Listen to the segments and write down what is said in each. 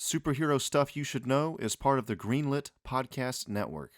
Superhero Stuff You Should Know is part of the Greenlit Podcast Network.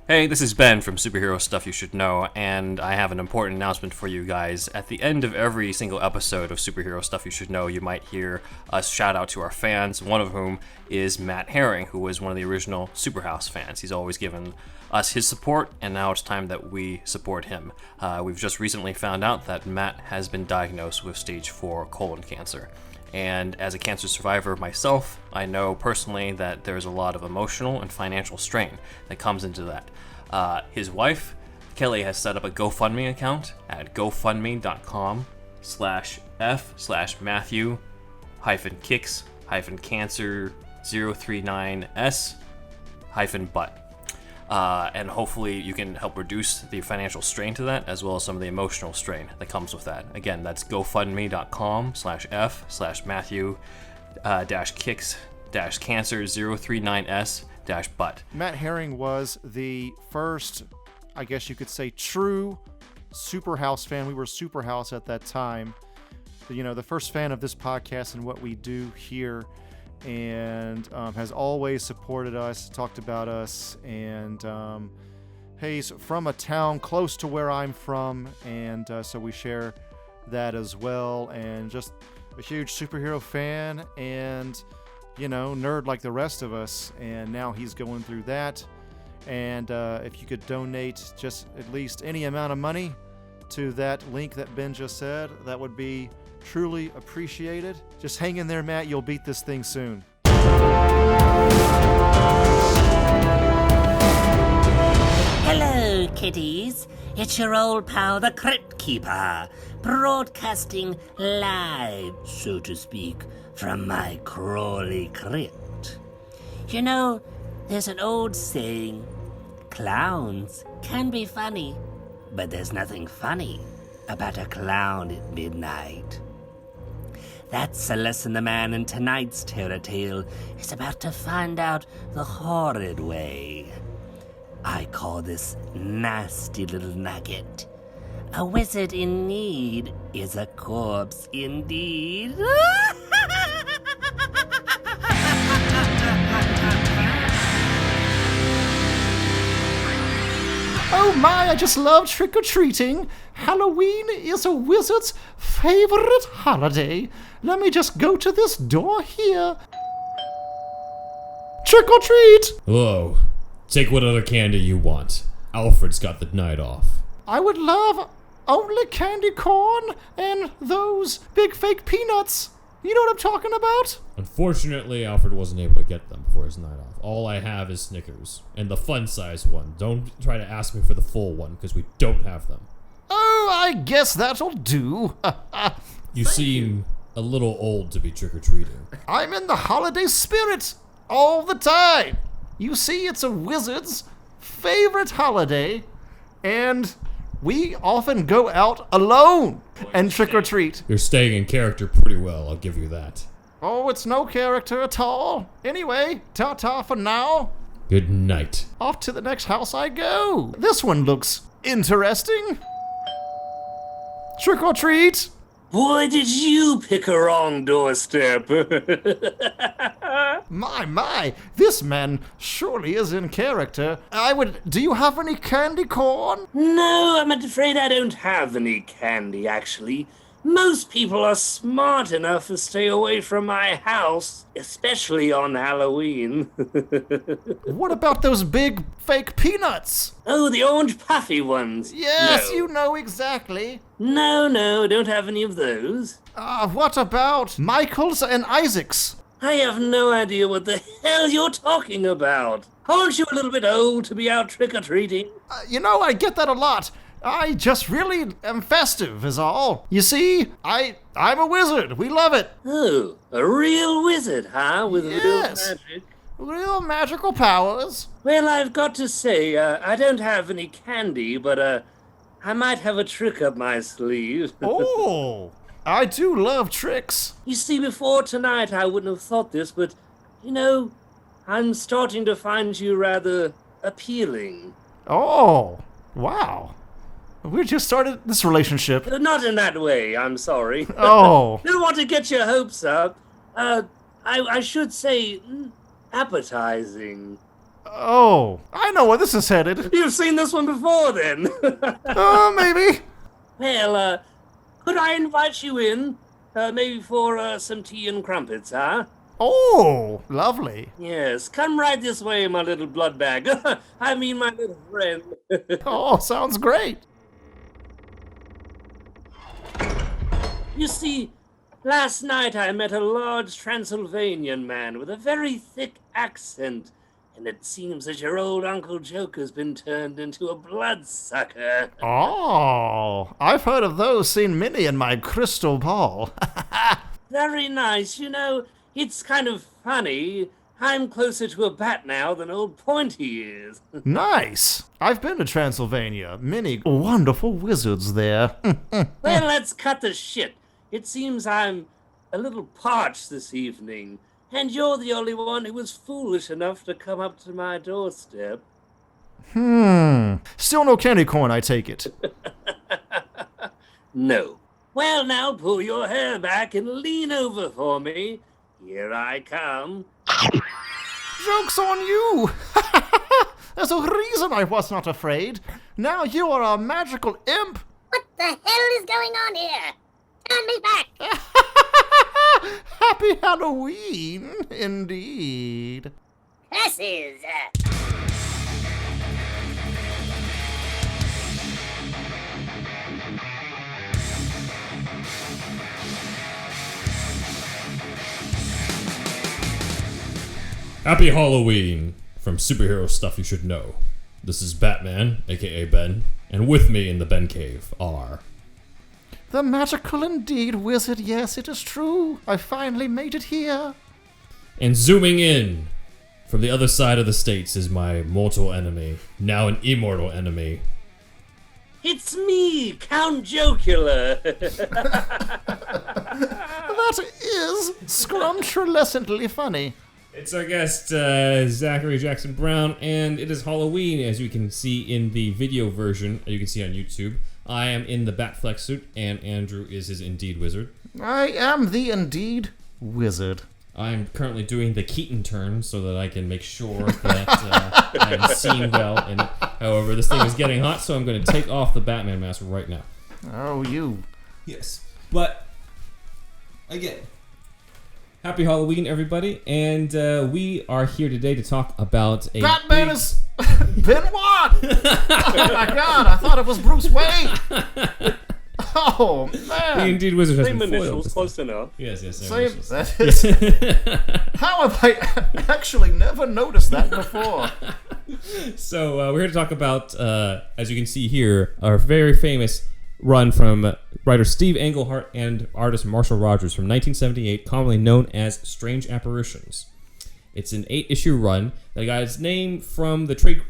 Hey, this is Ben from Superhero Stuff You Should Know, and I have an important announcement for you guys. At the end of every single episode of Superhero Stuff You Should Know, you might hear us shout out to our fans, one of whom is Matt Herring, who was one of the original Superhouse fans. He's always given us his support, and now it's time that we support him. We've just recently found out that Matt has been diagnosed with stage 4 colon cancer. And as a cancer survivor myself, I know personally that there's a lot of emotional and financial strain that comes into that. His wife, Kelly, has set up a GoFundMe account at gofundme.com/F/Matthew-Kicks-Cancer039S-Butt. And hopefully you can help reduce the financial strain to that, as well as some of the emotional strain that comes with that. Again, that's gofundme.com/F/Matthew-Kicks-Cancer039S-Butt. Matt Herring was the first, I guess you could say, true Superhouse fan. We were Superhouse at that time. The first fan of this podcast and what we do here, and has always supported us, talked about us, and he's from a town close to where I'm from, and so we share that as well, and just a huge superhero fan, and nerd like the rest of us, and now he's going through that, and if you could donate just at least any amount of money to that link that Ben just said, that would be truly appreciated. Just hang in there, Matt. You'll beat this thing soon. Hello, kiddies. It's your old pal, the Cryptkeeper, broadcasting live, so to speak, from my Crawley crypt. There's an old saying, clowns can be funny, but there's nothing funny about a clown at midnight. That's a lesson the man in tonight's terror tale is about to find out the horrid way. I call this nasty little nugget. A wizard in need is a corpse indeed. Oh my, I just love trick-or-treating. Halloween is a wizard's favorite holiday. Let me just go to this door here. Trick-or-treat! Hello. Take what other candy you want. Alfred's got the night off. I would love only candy corn and those big fake peanuts. You know what I'm talking about? Unfortunately, Alfred wasn't able to get them before his night off. All I have is Snickers. And the fun-size one. Don't try to ask me for the full one, because we don't have them. Oh, I guess that'll do. You seem a little old to be trick-or-treating. I'm in the holiday spirit all the time. You see, it's a wizard's favorite holiday, and we often go out alone and trick-or-treat. You're staying in character pretty well, I'll give you that. Oh, it's no character at all. Anyway, ta-ta for now. Good night. Off to the next house I go. This one looks interesting. Trick-or-treat. Boy, did you pick a wrong doorstep. My, this man surely is in character. Do you have any candy corn? No, I'm afraid I don't have any candy, actually. Most people are smart enough to stay away from my house, especially on Halloween. What about those big fake peanuts? Oh, the orange puffy ones. Yes, No. You know exactly. No, don't have any of those. What about Michael's and Isaac's? I have no idea what the hell you're talking about. Aren't you a little bit old to be out trick-or-treating? I get that a lot. I just really am festive, is all. You see, I'm a wizard. We love it. Oh, a real wizard, huh? With Yes. real magic? Real magical powers. Well, I've got to say, I don't have any candy, but I might have a trick up my sleeve. Oh, I do love tricks. You see, before tonight I wouldn't have thought this, but, I'm starting to find you rather appealing. Oh, wow. We just started this relationship. Not in that way, I'm sorry. Oh. Don't want to get your hopes up. I should say, appetizing. Oh, I know where this is headed. You've seen this one before, then. Maybe. Well, could I invite you in? Maybe for some tea and crumpets, huh? Oh, lovely. Yes, come right this way, my little blood bag. I mean, my little friend. Oh, sounds great. You see, last night I met a large Transylvanian man with a very thick accent, and it seems that your old Uncle Joker's been turned into a bloodsucker. Oh, I've heard of those, seen many in my crystal ball. Very nice. You know, it's kind of funny. I'm closer to a bat now than old Pointy is. Nice. I've been to Transylvania. Many wonderful wizards there. Well, let's cut the shit. It seems I'm a little parched this evening, and you're the only one who was foolish enough to come up to my doorstep. Still no candy corn, I take it. No. Well, now pull your hair back and lean over for me. Here I come. Joke's on you! There's a reason I was not afraid. Now you are a magical imp. What the hell is going on here? Turn me back! Happy Halloween, indeed. Curses! Happy Halloween from Superhero Stuff You Should Know. This is Batman, aka Ben, and with me in the Ben Cave are... The magical indeed, wizard. Yes, it is true. I finally made it here. And zooming in from the other side of the states is my mortal enemy, now an immortal enemy. It's me, Count Jocula. That is scrumptious funny. It's our guest, Zachary Jackson Brown, and it is Halloween, as you can see in the video version, you can see on YouTube. I am in the Batfleck suit, and Andrew is his Indeed Wizard. I am the indeed wizard. I'm currently doing the Keaton turn so that I can make sure that I am seen well in it. However, this thing is getting hot, so I'm going to take off the Batman mask right now. Oh, you. Yes, but again, happy Halloween, everybody, and we are here today to talk about a Batman is Ben Watt! Oh my god, I thought it was Bruce Wayne! Oh, The man. Indeed Wizard has Same been foiled. initials, close enough. Yes, same Same, initials. that is, how have I actually never noticed that before? So we're here to talk about, as you can see here, our very famous run from writer Steve Engelhardt and artist Marshall Rogers from 1978, commonly known as Strange Apparitions. It's an 8-issue run that got its name from the trade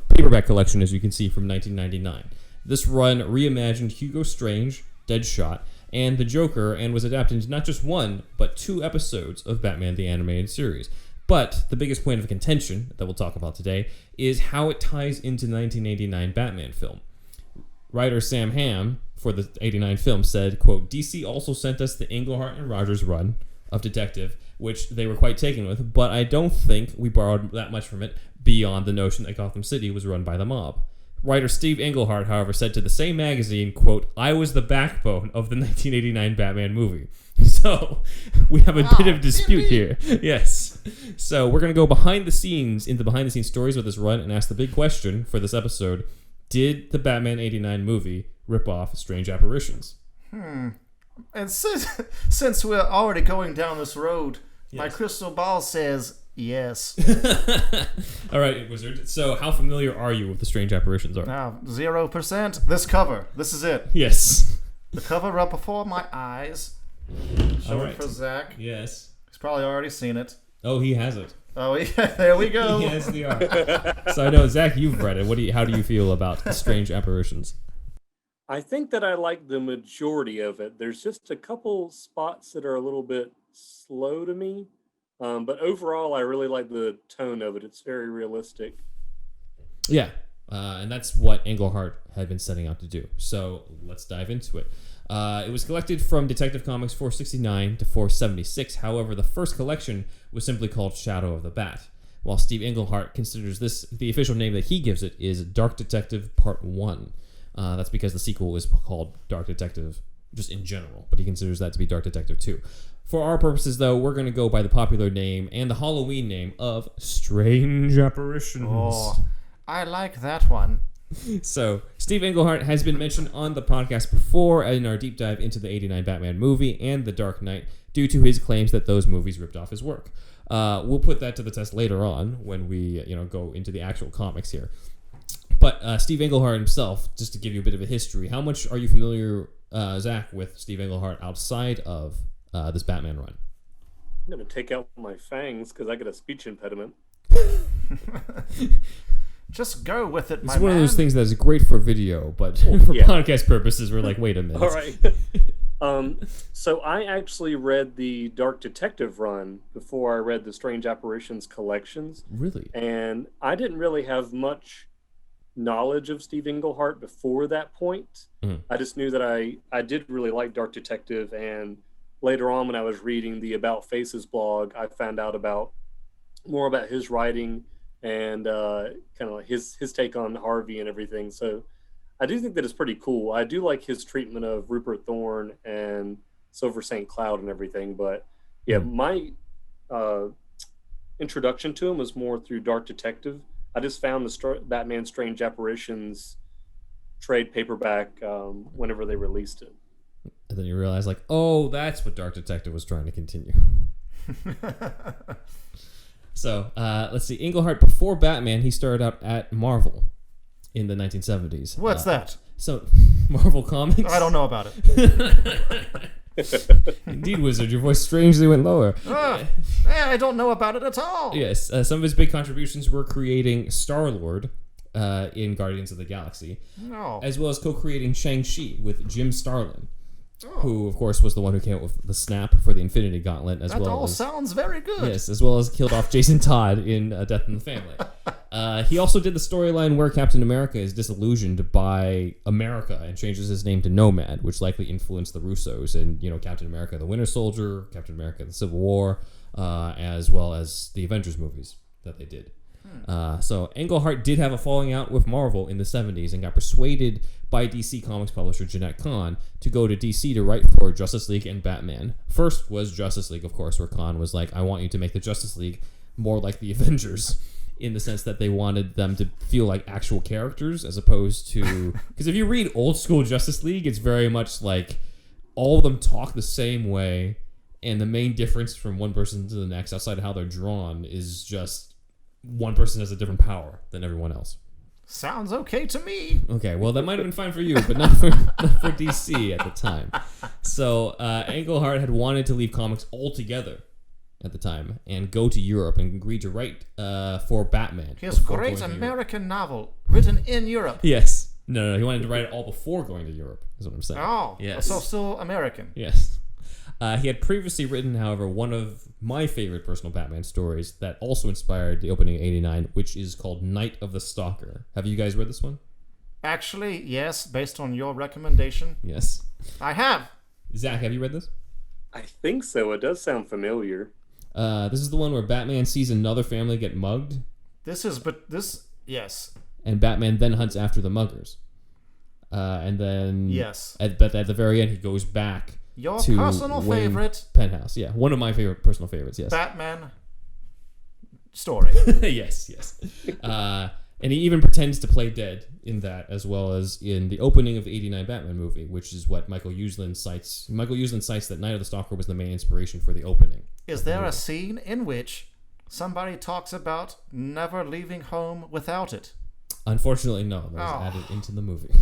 paperback collection, as you can see, from 1999. This run reimagined Hugo Strange, Deadshot, and the Joker, and was adapted into not just one, but 2 episodes of Batman the Animated Series. But the biggest point of contention that we'll talk about today is how it ties into the 1989 Batman film. Writer Sam Hamm, for the 89 film, said, quote, DC also sent us the Engelhardt and Rogers run of Detective, which they were quite taken with, but I don't think we borrowed that much from it beyond the notion that Gotham City was run by the mob. Writer Steve Engelhardt, however, said to the same magazine, quote, I was the backbone of the 1989 Batman movie. So, we have a bit of dispute here. Yes. So, we're going to go behind the scenes, into behind-the-scenes stories with this run, and ask the big question for this episode. Did the Batman 89 movie rip off Strange Apparitions? And since we're already going down this road, my crystal ball says yes. All right, Wizard. So, how familiar are you with the Strange Apparitions? Now, 0%. This cover. This is it. Yes. The cover right before my eyes. Show Alright. it for Zach. Yes. He's probably already seen it. Oh, he has it. Oh, yeah, there we go. He has the art. So I know, Zach, you've read it. How do you feel about Strange Apparitions? I think that I like the majority of it. There's just a couple spots that are a little bit slow to me. But overall, I really like the tone of it. It's very realistic. Yeah. And that's what Engelhardt had been setting out to do. So let's dive into it. It was collected from Detective Comics 469 to 476. However, the first collection was simply called Shadow of the Bat, while Steve Engelhardt considers this, the official name that he gives it is Dark Detective Part 1. That's because the sequel is called Dark Detective just in general, but he considers that to be Dark Detective 2. For our purposes, though, we're going to go by the popular name and the Halloween name of Strange Apparitions. Oh, I like that one. So, Steve Engelhardt has been mentioned on the podcast before in our deep dive into the 89 Batman movie and The Dark Knight due to his claims that those movies ripped off his work. We'll put that to the test later on when we go into the actual comics here. But Steve Engelhardt himself, just to give you a bit of a history, how much are you familiar, Zach, with Steve Engelhardt outside of this Batman run? I'm going to take out my fangs because I got a speech impediment. Just go with it, my It's one man. of those things that's great for video, but for podcast purposes, we're like, wait a minute. All right. So I actually read the Dark Detective run before I read the Strange Apparitions collections. Really? And I didn't really have much knowledge of Steve Engelhardt before that point. I just knew that I did really like Dark Detective, and later on when I was reading the About Faces blog, I found out more about his writing and kind of his take on Harvey and everything. So I do think that it's pretty cool. I do like his treatment of Rupert Thorne and Silver St. Cloud and everything. But yeah, my introduction to him was more through Dark Detective. I just found the Batman Strange Apparitions trade paperback whenever they released it. And then you realize, like, oh, that's what Dark Detective was trying to continue. So, let's see. Engelhardt, before Batman, he started out at Marvel in the 1970s. What's that? So, Marvel Comics? I don't know about it. Indeed, Wizard, your voice strangely went lower. I don't know about it at all. Yes, some of his big contributions were creating Star-Lord in Guardians of the Galaxy, as well as co-creating Shang-Chi with Jim Starlin, who, of course, was the one who came up with the snap for the Infinity Gauntlet, That all sounds very good. Yes, as well as killed off Jason Todd in Death in the Family. He also did the storyline where Captain America is disillusioned by America and changes his name to Nomad, which likely influenced the Russos and, Captain America the Winter Soldier, Captain America the Civil War, as well as the Avengers movies that they did. So Engelhardt did have a falling out with Marvel in the 70s and got persuaded by DC Comics publisher Jeanette Kahn to go to DC to write for Justice League and Batman. First was Justice League, of course, where Kahn was like, I want you to make the Justice League more like the Avengers, in the sense that they wanted them to feel like actual characters as opposed to... Because if you read old school Justice League, it's very much like all of them talk the same way, and the main difference from one person to the next, outside of how they're drawn, is just one person has a different power than everyone else. Sounds okay to me. Okay, well, that might have been fine for you, but not for DC at the time. So Engelhardt had wanted to leave comics altogether at the time and go to Europe and agreed to write for Batman. His great American novel written in Europe. Yes. No, he wanted to write it all before going to Europe, is what I'm saying. Oh, yes. So still American. Yes. He had previously written, however, one of my favorite personal Batman stories that also inspired the opening of 89, which is called Night of the Stalker. Have you guys read this one? Actually, yes, based on your recommendation. Yes. I have. Zach, have you read this? I think so. It does sound familiar. This is the one where Batman sees another family get mugged. Yes. And Batman then hunts after the muggers. And then... Yes. But at the very end, he goes back Your to personal Wayne favorite. Penthouse. Yeah, one of my favorite personal favorites, yes. Batman story. yes. And he even pretends to play dead in that, as well as in the opening of the 89 Batman movie, which is what Michael Uslan cites. Michael Uslan cites that Night of the Stalker was the main inspiration for the opening. Is there a scene in which somebody talks about never leaving home without it? Unfortunately, no. That was added into the movie.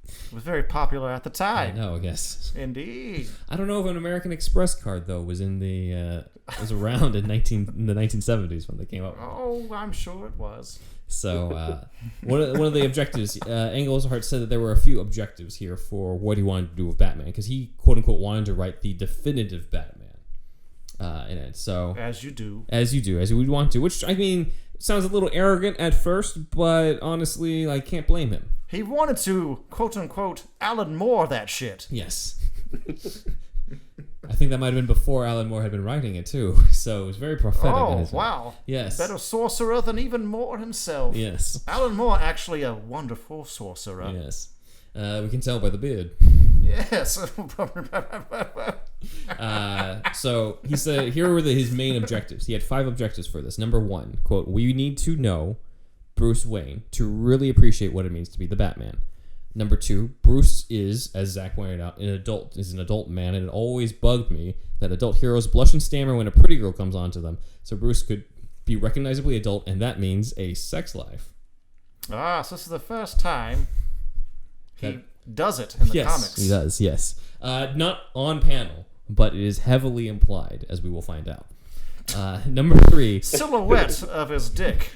It was very popular at the time. I know, yes. Indeed. I don't know if an American Express card, though, was in the was around in the 1970s when they came up. Oh, I'm sure it was. So one of the objectives, Engelhardt said that there were a few objectives here for what he wanted to do with Batman, because he, quote unquote, wanted to write the definitive Batman in it. So as you would want to, which I mean sounds a little arrogant at first, but honestly, I can't blame him. He wanted to, quote-unquote, Alan Moore that shit. Yes. I think that might have been before Alan Moore had been writing it, too. So it was very prophetic. Oh, wow. Yes. Better sorcerer than even Moore himself. Yes. Alan Moore, actually a wonderful sorcerer. Yes. We can tell by the beard. Yes. So he said, here were his main objectives. He had 5 objectives for this. Number 1, quote, we need to know Bruce Wayne to really appreciate what it means to be the Batman. Number 2, Bruce is, as Zack pointed out, an adult man, and it always bugged me that adult heroes blush and stammer when a pretty girl comes onto them. So Bruce could be recognizably adult, and that means a sex life. So this is the first time he does it in the comics. He does, yes. Not on panel, but it is heavily implied, as we will find out. Number 3. Silhouette of his dick.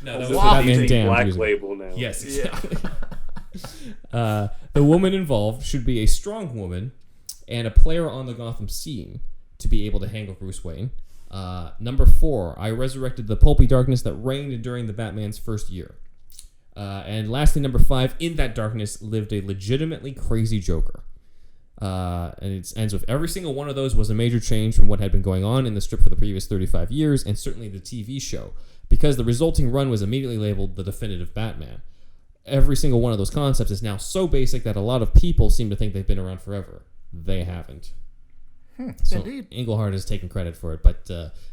No, that was Batman Damned Black using. Label now. Yes, exactly. The woman involved should be a strong woman and a player on the Gotham scene to be able to handle Bruce Wayne. Number 4, I resurrected the pulpy darkness that reigned during the Batman's first year. And lastly, number 5, in that darkness lived a legitimately crazy Joker. And it ends with every single one of those was a major change from what had been going on in the strip for the previous 35 years, and certainly the TV show, because the resulting run was immediately labeled the definitive Batman. Every single one of those concepts is now so basic that a lot of people seem to think they've been around forever. They haven't. So Indeed. Engelhardt has taken credit for it, but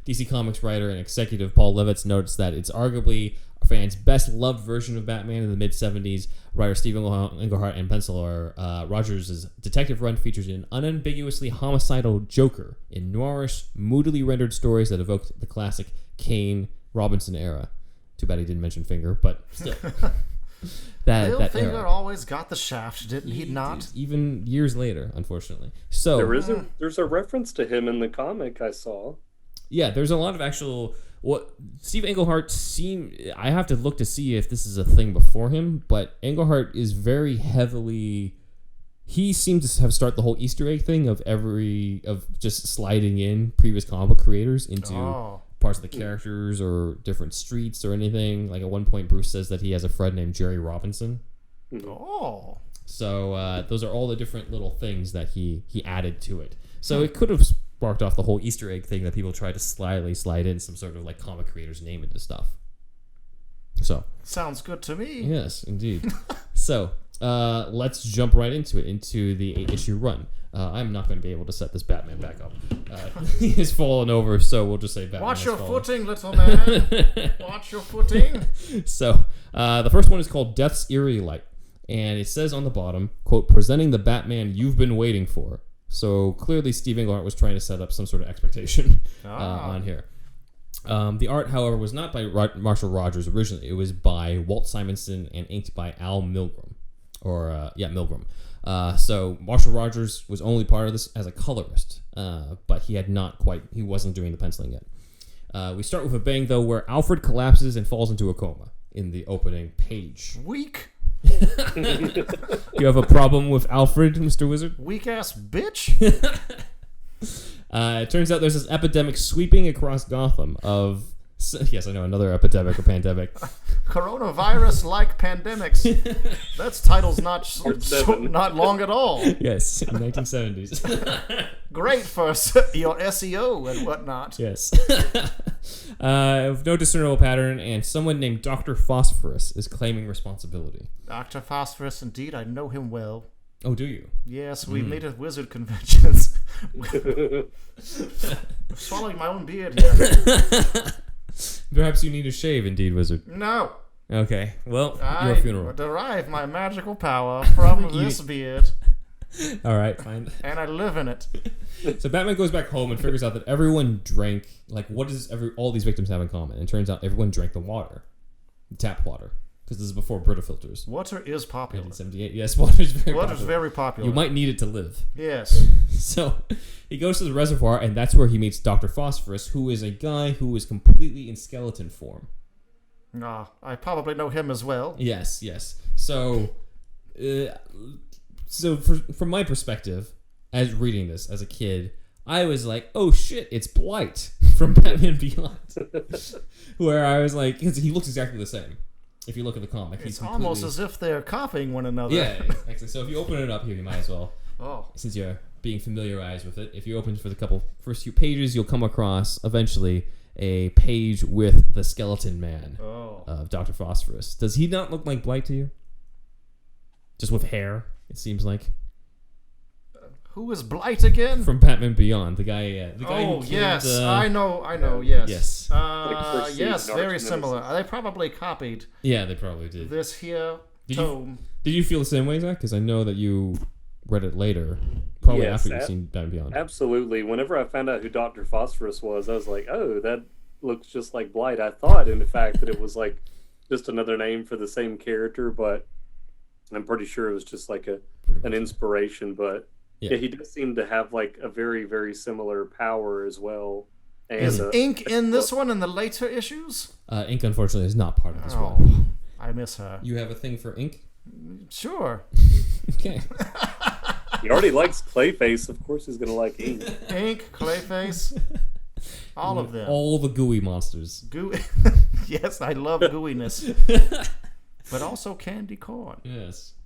DC Comics writer and executive Paul Levitz notes that it's arguably fans' best loved version of Batman in the mid-'70s. Writer Steve Engelhardt and penciler Rogers' detective run features an unambiguously homicidal Joker in noirish, moodily rendered stories that evoked the classic Kane Robinson era. Too bad he didn't mention Finger, but still. that Finger era. always got the shaft, didn't he not? Even years later, unfortunately. So There's a reference to him in the comic I saw. yeah, there's a lot of actual what Steve Engelhardt seemed. I have to look to see if this is a thing before him, but Engelhardt is very heavily. He seemed to have started the whole Easter egg thing of just sliding in previous comic book creators into parts of the characters or different streets or anything. Like at one point, Bruce says that he has a friend named Jerry Robinson. Oh. So those are all the different little things that he added to it. So it could have sparked off the whole Easter egg thing that people try to slyly slide in some sort of like comic creator's name into stuff. So Sounds good to me. yes, indeed. So let's jump right into it, into the 8-issue run. I'm not going to be able to set this Batman back up. He has fallen over, so we'll just say Batman. Watch has your fallen. footing, little man. Watch your footing. So the first one is called Death's Eerie Light, and it says on the bottom, quote, presenting the Batman you've been waiting for. So clearly Steve Engelhardt was trying to set up some sort of expectation on here. The art, however, was not by Marshall Rogers originally. It was by Walt Simonson and inked by Al Milgrom. Milgrom. So Marshall Rogers was only part of this as a colorist, but he wasn't doing the penciling yet. We start with a bang, though, where Alfred collapses and falls into a coma in the opening page. Weak. You have a problem with Alfred, Mr. Wizard? Weak ass bitch. It turns out there's this epidemic sweeping across Gotham of... Yes, I know, another epidemic or pandemic. Coronavirus-like pandemics. That's title's not long at all. Yes, in the 1970s. Great for your SEO and whatnot. Yes. Of no discernible pattern, and someone named Dr. Phosphorus is claiming responsibility. Dr. Phosphorus, indeed, I know him well. Oh, do you? Yes, we meet at wizard conventions. Swallowing my own beard here. Perhaps you need a shave, indeed, Wizard. No. Okay, well, your I funeral. derive my magical power from this beard, All right, fine. and I live in it. So Batman goes back home and figures out that everyone drank, like, what does all these victims have in common? And it turns out everyone drank the water. Tap water. Because this is before Brita filters. Water is popular. 1978. Yes, water is very Water's popular. very popular. You might need it to live. Yes. So he goes to the reservoir, and that's where he meets Dr. Phosphorus, who is a guy who is completely in skeleton form. I probably know him as well. Yes. So, from my perspective, as reading this as a kid, I was like, oh shit, it's Blight from Batman Beyond. Where I was like, 'cause he looks exactly the same. If you look at the comic, It's almost as if they're copying one another. Yeah, exactly. So if you open it up here, you might as well. Oh. Since you're being familiarized with it, if you open for the first few pages, you'll come across eventually a page with the Skeleton Man of Dr. Phosphorus. Does he not look like Blight to you? Just with hair, it seems like. Who is Blight again? From Batman Beyond, the guy. Who killed, yes, I know. Yes. Yes. Yes, very similar. They probably copied. Yeah, they probably did. This here tome. Did you feel the same way, Zach? Because I know that you read it later, probably after you've seen Batman Beyond. Absolutely. Whenever I found out who Dr. Phosphorus was, I was like, oh, that looks just like Blight. I thought, in fact, that it was like just another name for the same character, but I'm pretty sure it was just like an inspiration. But yeah, he does seem to have like a very, very similar power as well. And, is Ink in this one in the later issues? Ink, unfortunately, is not part of this one. I miss her. You have a thing for Ink? Sure. Okay. He already likes Clayface. Of course he's going to like Ink. Ink, Clayface, all of them. All the gooey monsters. Gooey. Yes, I love gooiness. But also candy corn.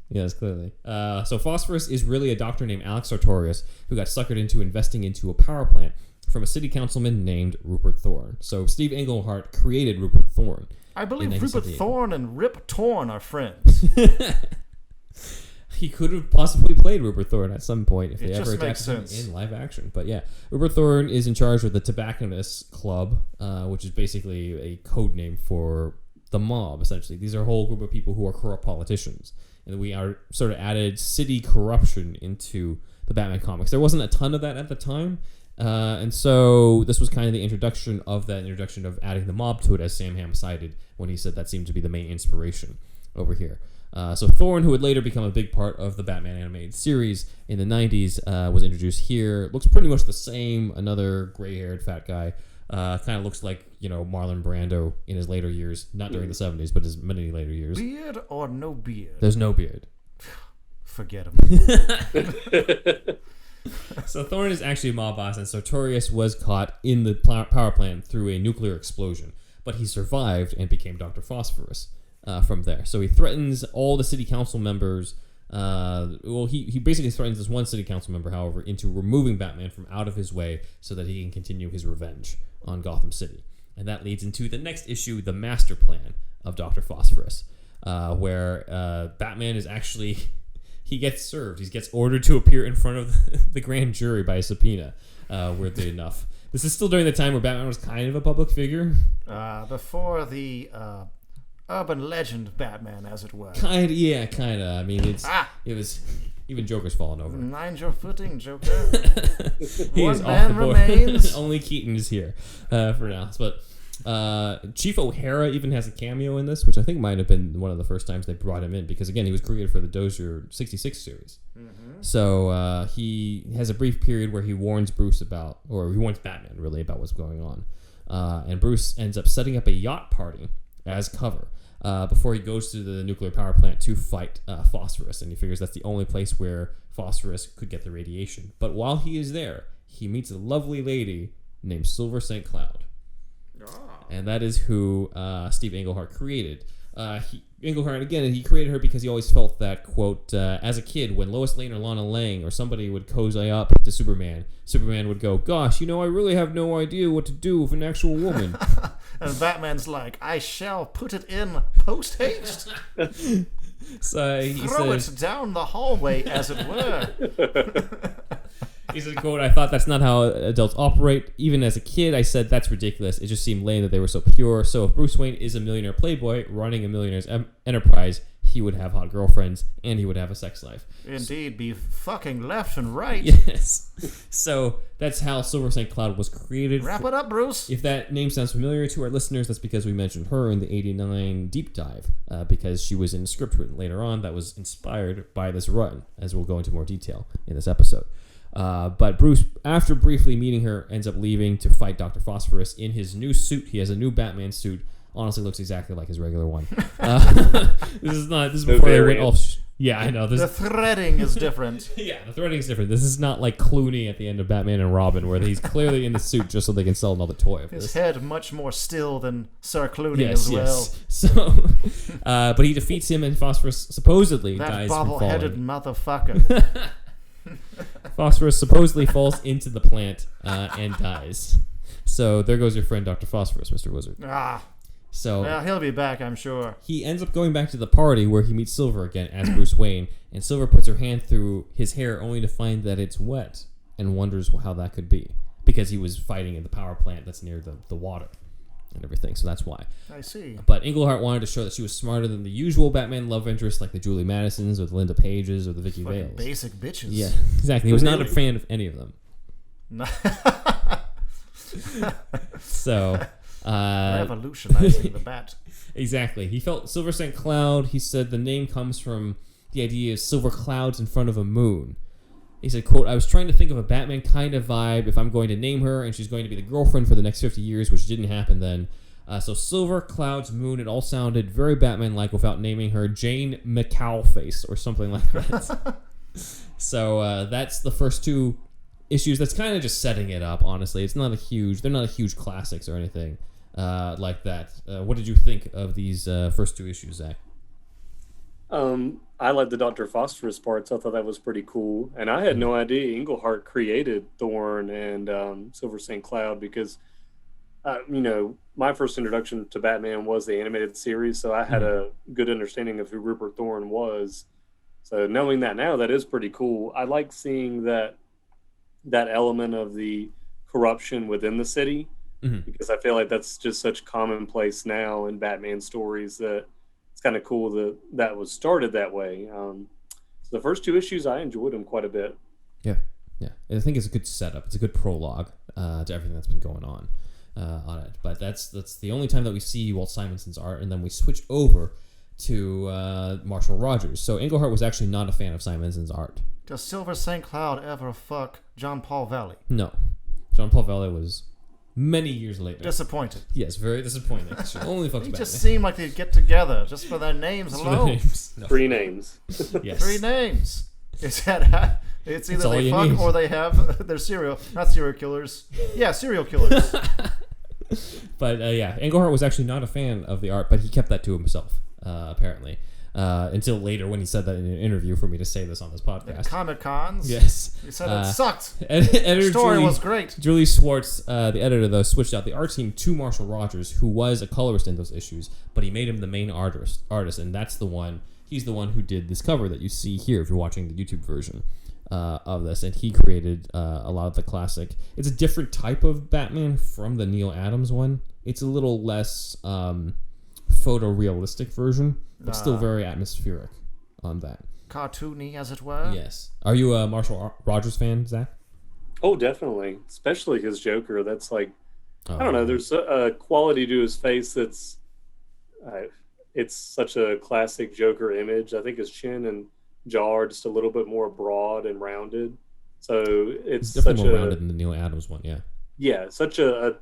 Yes, clearly. So Phosphorus is really a doctor named Alex Sartorius who got suckered into investing into a power plant from a city councilman named Rupert Thorne. So Steve Engelhardt created Rupert Thorne. I believe Rupert Thorne and Rip Torn are friends. He could have possibly played Rupert Thorne at some point if they ever adapted him in live action. But yeah, Rupert Thorne is in charge of the Tobacconists Club, which is basically a code name for the mob, essentially. These are a whole group of people who are corrupt politicians. And we are sort of added city corruption into the Batman comics. There wasn't a ton of that at the time. And so this was kind of the introduction of adding the mob to it, as Sam Hamm cited when he said that seemed to be the main inspiration over here. So Thorne, who would later become a big part of the Batman animated series in the 90s, was introduced here. Looks pretty much the same. Another gray-haired fat guy. Kind of looks like, Marlon Brando in his later years. Not during the 70s, but his many later years. Beard or no beard? There's no beard. Forget him. So Thorne is actually a mob boss, and Sartorius was caught in the power plant through a nuclear explosion. But he survived and became Dr. Phosphorus from there. So he threatens all the city council members. He basically threatens this one city council member, however, into removing Batman from out of his way so that he can continue his revenge on Gotham City. And that leads into the next issue, the master plan of Dr. Phosphorus, where Batman is actually... He gets served. He gets ordered to appear in front of the grand jury by a subpoena, weirdly enough. This is still during the time where Batman was kind of a public figure. Before the urban legend Batman, as it were. Kind of. I mean, it was... Even Joker's fallen over. Mind your footing, Joker. One man remains. Only Keaton is here for now. But Chief O'Hara even has a cameo in this, which I think might have been one of the first times they brought him in, because again, he was created for the Dozier 66 series. Mm-hmm. So he has a brief period where he warns Batman really about what's going on. And Bruce ends up setting up a yacht party as cover before he goes to the nuclear power plant to fight Phosphorus, and he figures that's the only place where Phosphorus could get the radiation. But while he is there, he meets a lovely lady named Silver St. Cloud. And that is who Steve Engelhardt created. Engelhardt, again, he created her because he always felt that, quote, as a kid, when Lois Lane or Lana Lang or somebody would cozy up to Superman would go, gosh, I really have no idea what to do with an actual woman. And Batman's like, I shall put it in post-haste. So he Throw it down the hallway, as it were. He said, quote, I thought that's not how adults operate. Even as a kid, I said that's ridiculous. It just seemed lame that they were so pure. So if Bruce Wayne is a millionaire playboy running a millionaire's enterprise, he would have hot girlfriends and he would have a sex life. Indeed, be fucking left and right. Yes. So that's how Silver St. Cloud was created. Wrap it up, Bruce. If that name sounds familiar to our listeners, that's because we mentioned her in the 89 deep dive, because she was in a script written later on that was inspired by this run, as we'll go into more detail in this episode. But Bruce, after briefly meeting her, ends up leaving to fight Dr. Phosphorus in his new suit. He has a new Batman suit. Honestly, looks exactly like his regular one. This is before they went Yeah, I know. The threading is different. Yeah, the threading is different. This is not like Clooney at the end of Batman and Robin, where he's clearly in the suit just so they can sell another toy of His this. head much more still than Sir Clooney as well. Yes. So, but he defeats him, and Phosphorus supposedly That dies from bobble-headed falling. motherfucker. Phosphorus supposedly falls into the plant and dies. So there goes your friend Dr. Phosphorus, Mr. Wizard. So Well, he'll be back, I'm sure. he ends up going back to the party where he meets Silver again as Bruce Wayne, and Silver puts her hand through his hair only to find that it's wet and wonders how that could be, because he was fighting in the power plant that's near the water and everything, so that's why. I see. But Engelhardt wanted to show that she was smarter than the usual Batman love interest like the Julie Madisons or the Linda Pages or the Vicky Fucking Vales. basic bitches. Yeah, exactly. He was not a fan of any of them. So... revolutionizing the bat. Exactly. He felt Silver St. Cloud. He said the name comes from the idea of silver clouds in front of a moon. He said, quote, I was trying to think of a Batman kind of vibe if I'm going to name her, and she's going to be the girlfriend for the next 50 years, which didn't happen then. So silver, clouds, moon, it all sounded very Batman-like without naming her Jane McCowface or something like that. So that's the first two issues. That's kind of just setting it up, honestly. They're not a huge classics or anything like that. What did you think of these first two issues, Zach? I like the Dr. Phosphorus parts. I thought that was pretty cool. And I had no idea Engelhardt created Thorn and Silver St. Cloud because, my first introduction to Batman was the animated series, so I had a good understanding of who Rupert Thorne was. So knowing that now, that is pretty cool. I like seeing that element of the corruption within the city, because I feel like that's just such commonplace now in Batman stories that it's kind of cool that was started that way. So the first two issues, I enjoyed them quite a bit. Yeah. I think it's a good setup. It's a good prologue to everything that's been going on it. But that's the only time that we see Walt Simonson's art, and then we switch over to Marshall Rogers. So Engelhardt was actually not a fan of Simonson's art. Does Silver St. Cloud ever fuck John Paul Valley? No. John Paul Valley was many years later. Disappointed. Yes, very disappointing. She only fucks They Batman. just seem like they'd get together just for their names Just for the alone. names. No. 3 names. Yes. 3 names. It's either all they you fuck need. or they have their not serial killers. Yeah, serial killers. But Engelhardt was actually not a fan of the art, but he kept that to himself, apparently. Until later when he said that in an interview for me to say this on this podcast. Comic Cons. Yes. He said it sucked. Editor The story Julie- was great. Julie Swartz, the editor, though, switched out the art team to Marshall Rogers, who was a colorist in those issues, but he made him the main artist, and he's the one who did this cover that you see here if you're watching the YouTube version of this, and he created a lot of the classic. It's a different type of Batman from the Neil Adams one. It's a little less photorealistic version, but still very atmospheric on that. Cartoony, as it were. Yes. Are you a Marshall Rogers fan, Zach? Oh, definitely. Especially his Joker. That's like, I don't know, there's a quality to his face that's, it's such a classic Joker image. I think his chin and jaw are just a little bit more broad and rounded. So it's definitely such more rounded than the Neil Adams one, yeah. Yeah, such a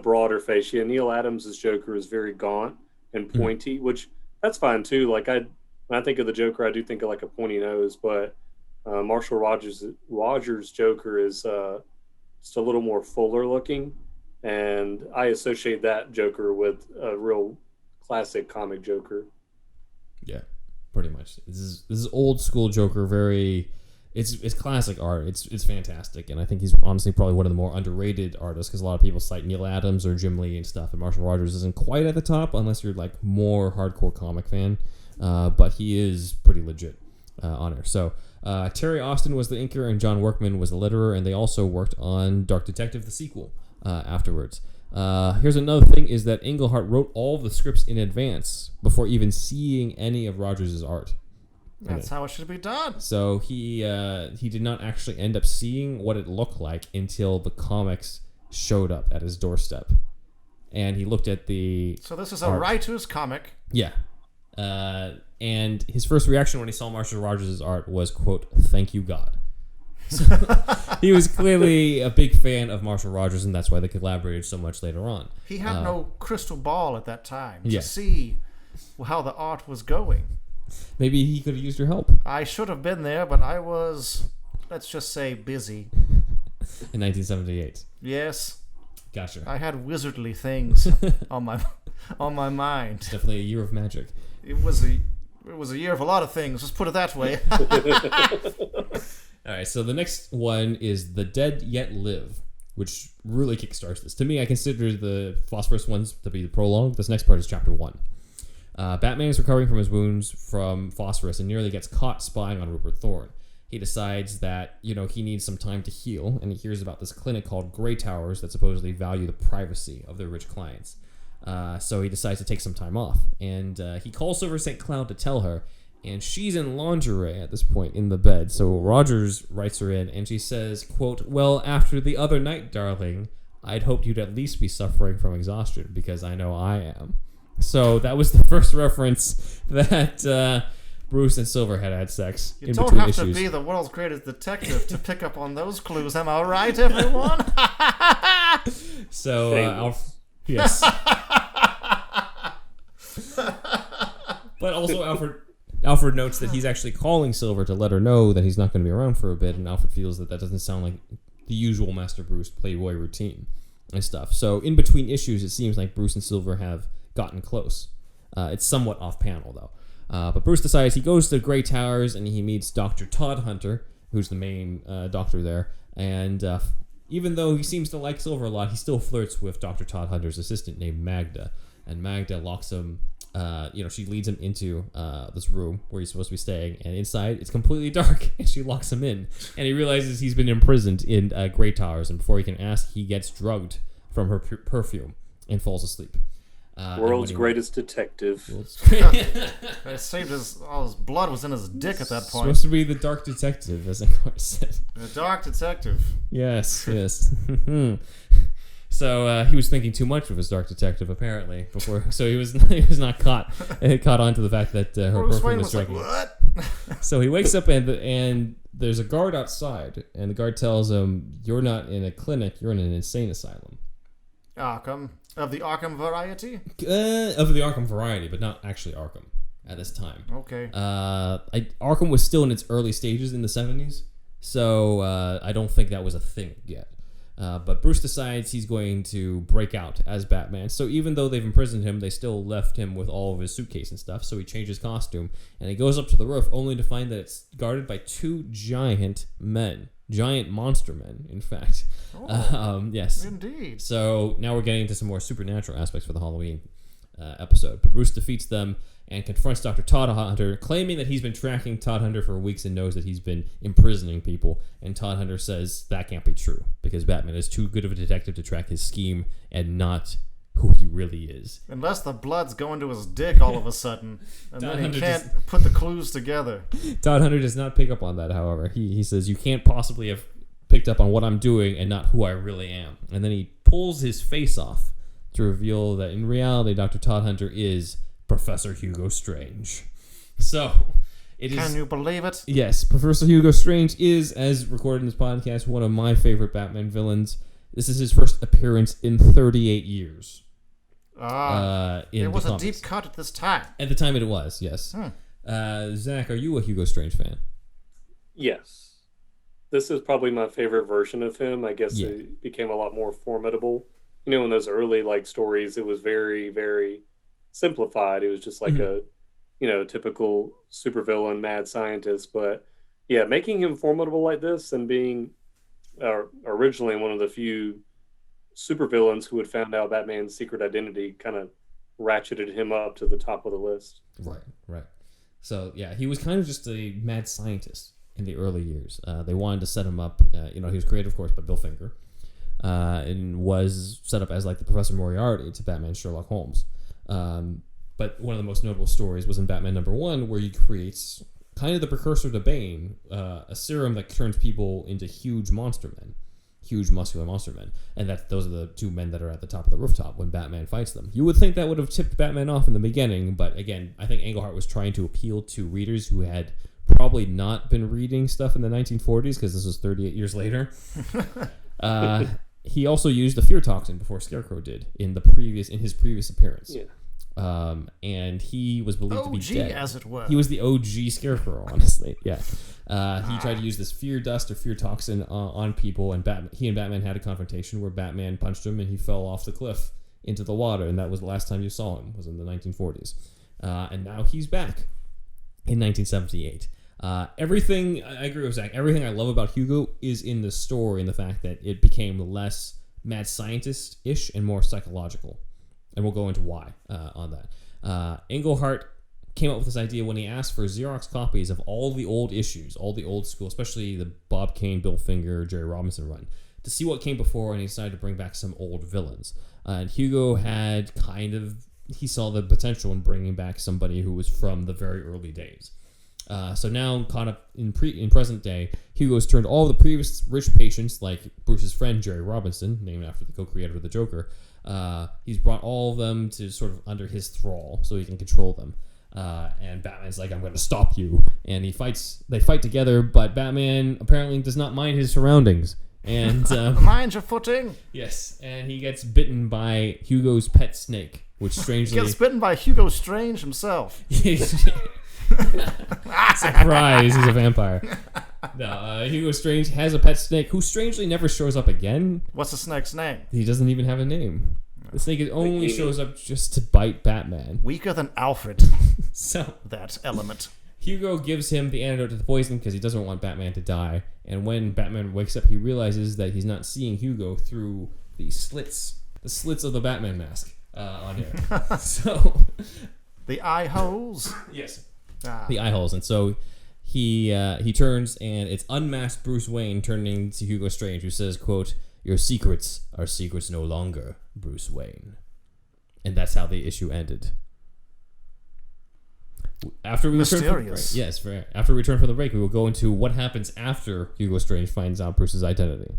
broader face. Yeah, Neil Adams' Joker is very gaunt and pointy, which that's fine too. Like when I think of the Joker, I do think of like a pointy nose, but Marshall Rogers' Joker is just a little more fuller looking, and I associate that Joker with a real classic comic Joker. Yeah, pretty much. This is old school Joker. It's classic art. It's fantastic, and I think he's honestly probably one of the more underrated artists because a lot of people cite Neil Adams or Jim Lee and stuff, and Marshall Rogers isn't quite at the top unless you're like more hardcore comic fan. But he is pretty legit on her. So Terry Austin was the inker and John Workman was the letterer, and they also worked on Dark Detective, the sequel, afterwards. Here's another thing is that Engelhardt wrote all the scripts in advance before even seeing any of Rogers' art. That's how it should be done. So he did not actually end up seeing what it looked like until the comics showed up at his doorstep. And he looked at the So this is a writer's comic. Yeah. And his first reaction when he saw Marshall Rogers' art was, quote, "Thank you, God." So he was clearly a big fan of Marshall Rogers, and that's why they collaborated so much later on. He had no crystal ball at that time Yeah. to see how the art was going. Maybe he could have used your help I should have been there, but I was, let's just say, busy. in 1978. Yes, Gotcha. I had wizardly things on my mind. Definitely a year of magic. It was a year of a lot of things. Let's put it that way. All right, so the next one is The Dead Yet Live, which really kickstarts this. To me, I consider the Phosphorus ones to be the prologue. This next part is chapter 1. Batman is recovering from his wounds from Phosphorus and nearly gets caught spying on Rupert Thorne. He decides that, he needs some time to heal, and he hears about this clinic called Grey Towers that supposedly value the privacy of their rich clients. So he decides to take some time off, and he calls Silver St. Cloud to tell her, and she's in lingerie at this point in the bed. So Rogers writes her in, and she says, quote, "Well, after the other night, darling, I'd hoped you'd at least be suffering from exhaustion, because I know I am." So that was the first reference that Bruce and Silver had sex You in don't between have issues. to be the world's greatest detective to pick up on those clues. Am I right, everyone? So, yes. But also Alfred notes that he's actually calling Silver to let her know that he's not going to be around for a bit, and Alfred feels that doesn't sound like the usual Master Bruce Playboy routine and stuff. So in between issues, it seems like Bruce and Silver have gotten close. It's somewhat off panel, though. But Bruce decides he goes to Grey Towers, and he meets Dr. Todd Hunter, who's the main doctor there, and even though he seems to like Silver a lot, he still flirts with Dr. Todd Hunter's assistant named Magda, and Magda locks him. She leads him into this room where he's supposed to be staying, and inside it's completely dark, and she locks him in, and he realizes he's been imprisoned in Grey Towers, and before he can ask, he gets drugged from her perfume and falls asleep. World's greatest detective. It saved his blood was in his dick at that point. Supposed to be the dark detective, as Engelhardt said. The dark detective. Yes. So he was thinking too much of his dark detective, apparently, before. So he was not caught on to the fact that her Bruce perfume Wayne was was like, striking. what? So he wakes up and there's a guard outside, and the guard tells him, "You're not in a clinic, you're in an insane asylum." Arkham. Of the Arkham variety? Of the Arkham variety, but not actually Arkham at this time. Okay. Arkham was still in its early stages in the 70s, so I don't think that was a thing yet. But Bruce decides he's going to break out as Batman. So even though they've imprisoned him, they still left him with all of his suitcase and stuff. So he changes costume, and he goes up to the roof only to find that it's guarded by two giant monster men, in fact. Yes. Indeed. So now we're getting into some more supernatural aspects for the Halloween episode. But Bruce defeats them and confronts Dr. Todd Hunter, claiming that he's been tracking Todd Hunter for weeks and knows that he's been imprisoning people. And Todd Hunter says that can't be true because Batman is too good of a detective to track his scheme and not who he really is. Unless the blood's going to his dick all of a sudden, and then he can't put the clues together. Todd Hunter does not pick up on that, however. He says, "You can't possibly have picked up on what I'm doing and not who I really am." And then he pulls his face off to reveal that in reality, Dr. Todd Hunter is Professor Hugo Strange. So, Can you believe it? Yes, Professor Hugo Strange is, as recorded in this podcast, one of my favorite Batman villains. This is his first appearance in 38 years. It was a deep cut at this time. At the time it was, yes. Zach, are you a Hugo Strange fan? Yes. This is probably my favorite version of him. I guess it became a lot more formidable. In those early stories, it was very, very simplified. It was just like a typical supervillain, mad scientist. But yeah, making him formidable like this and being originally one of the few supervillains who had found out Batman's secret identity kind of ratcheted him up to the top of the list. Right. So yeah, he was kind of just a mad scientist in the early years. They wanted to set him up. He was created, of course, by Bill Finger, and was set up as like the Professor Moriarty to Batman Sherlock Holmes. But one of the most notable stories was in Batman #1, where he creates kind of the precursor to Bane, a serum that turns people into huge muscular monster men, and those are the two men that are at the top of the rooftop when Batman fights them. You would think that would have tipped Batman off in the beginning, but again, I think Engelhardt was trying to appeal to readers who had probably not been reading stuff in the 1940s, because this was 38 years later. He also used the fear toxin before Scarecrow did in his previous appearance. Yeah. And he was believed to be dead. as it were. He was the OG Scarecrow, honestly. Yeah. He tried to use this fear dust or fear toxin on people, and he and Batman had a confrontation where Batman punched him and he fell off the cliff into the water, and that was the last time you saw him, was in the 1940s. And now he's back in 1978. Everything, I agree with Zach, everything I love about Hugo is in the story, in the fact that it became less mad scientist-ish and more psychological. And we'll go into why on that. Engelhardt came up with this idea when he asked for Xerox copies of all the old issues, all the old school, especially the Bob Kane, Bill Finger, Jerry Robinson run, to see what came before, and he decided to bring back some old villains. And Hugo had he saw the potential in bringing back somebody who was from the very early days. So now, caught up in present day, Hugo's turned all the previous rich patients, like Bruce's friend Jerry Robinson, named after the co-creator of the Joker. He's brought all of them to sort of under his thrall, so he can control them. And Batman's like, I'm going to stop you. And they fight together, but Batman apparently does not mind his surroundings. And mind your footing. Yes, and he gets bitten by Hugo's pet snake, which strangely... He gets bitten by Hugo Strange himself. Surprise, he's a vampire. No, Hugo Strange has a pet snake who strangely never shows up again. What's the snake's name? He doesn't even have a name. The snake only shows up just to bite Batman. Weaker than Alfred. So that element. Sleugo gives him the antidote to the poison because he doesn't want Batman to die. And when Batman wakes up, he realizes that he's not seeing Hugo through the slits of the Batman mask on him. So the eye holes. Yes. The eye holes. And so he turns, and it's unmasked Bruce Wayne turning to Hugo Strange, who says, quote, "Your secrets are secrets no longer, Bruce Wayne." And that's how the issue ended. After we return from the break, yes, after we return from the break, we will go into what happens after Hugo Strange finds out Bruce's identity.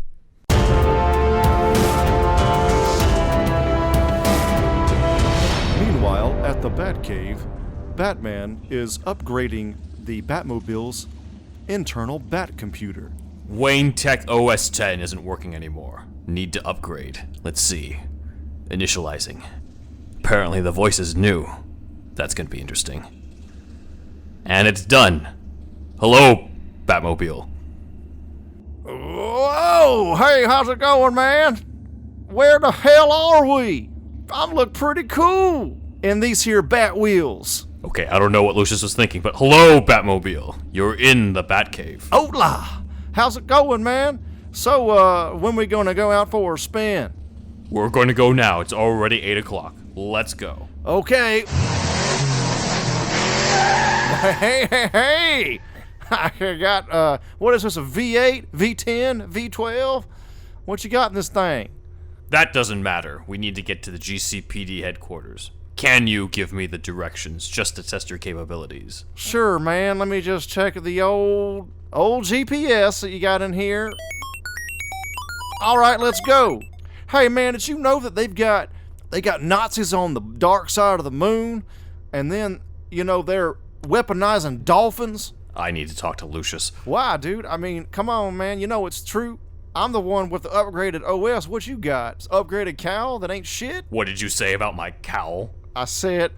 Meanwhile, at the Batcave, Batman is upgrading the Batmobile's internal Bat computer. Wayne Tech OS 10 isn't working anymore. Need to upgrade. Let's see. Initializing. Apparently the voice is new. That's gonna be interesting. And it's done. Hello, Batmobile. Whoa! Hey, how's it going, man? Where the hell are we? I look pretty cool in these here Bat wheels. Okay, I don't know what Lucius was thinking, but hello, Batmobile. You're in the Batcave. Hola! How's it going, man? So, when we gonna go out for a spin? We're going to go now. It's already 8 o'clock. Let's go. Okay. Hey! I got, what is this, a V8, V10, V12? What you got in this thing? That doesn't matter. We need to get to the GCPD headquarters. Can you give me the directions just to test your capabilities? Sure, man. Let me just check the old GPS that you got in here. All right, let's go. Hey, man, did you know that they got Nazis on the dark side of the moon, and then, you know, they're weaponizing dolphins? I need to talk to Lucius. Why, dude? I mean, come on, man. You know it's true. I'm the one with the upgraded OS. What you got? Upgraded cowl that ain't shit? What did you say about my cowl? I said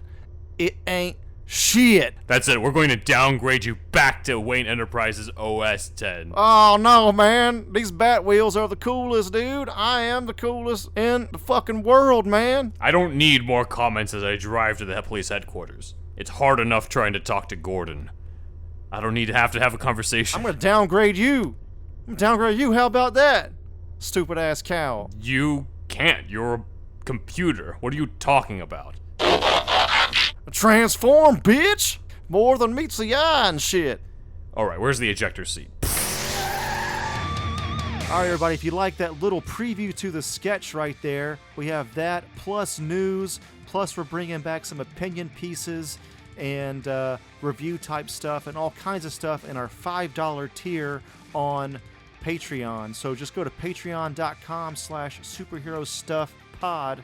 it ain't shit. That's it. We're going to downgrade you back to Wayne Enterprises OS 10. Oh, no, man. These Bat wheels are the coolest, dude. I am the coolest in the fucking world, man. I don't need more comments as I drive to the police headquarters. It's hard enough trying to talk to Gordon. I don't need to have a conversation. I'm gonna downgrade you. How about that? Stupid ass cow. You can't. You're a computer. What are you talking about? Transform, bitch! More than meets the eye and shit. Alright, where's the ejector seat? Alright, everybody, if you like that little preview to the sketch right there, we have that, plus news, plus we're bringing back some opinion pieces and review type stuff and all kinds of stuff in our $5 tier on Patreon. So just go to patreon.com/superherostuffpod,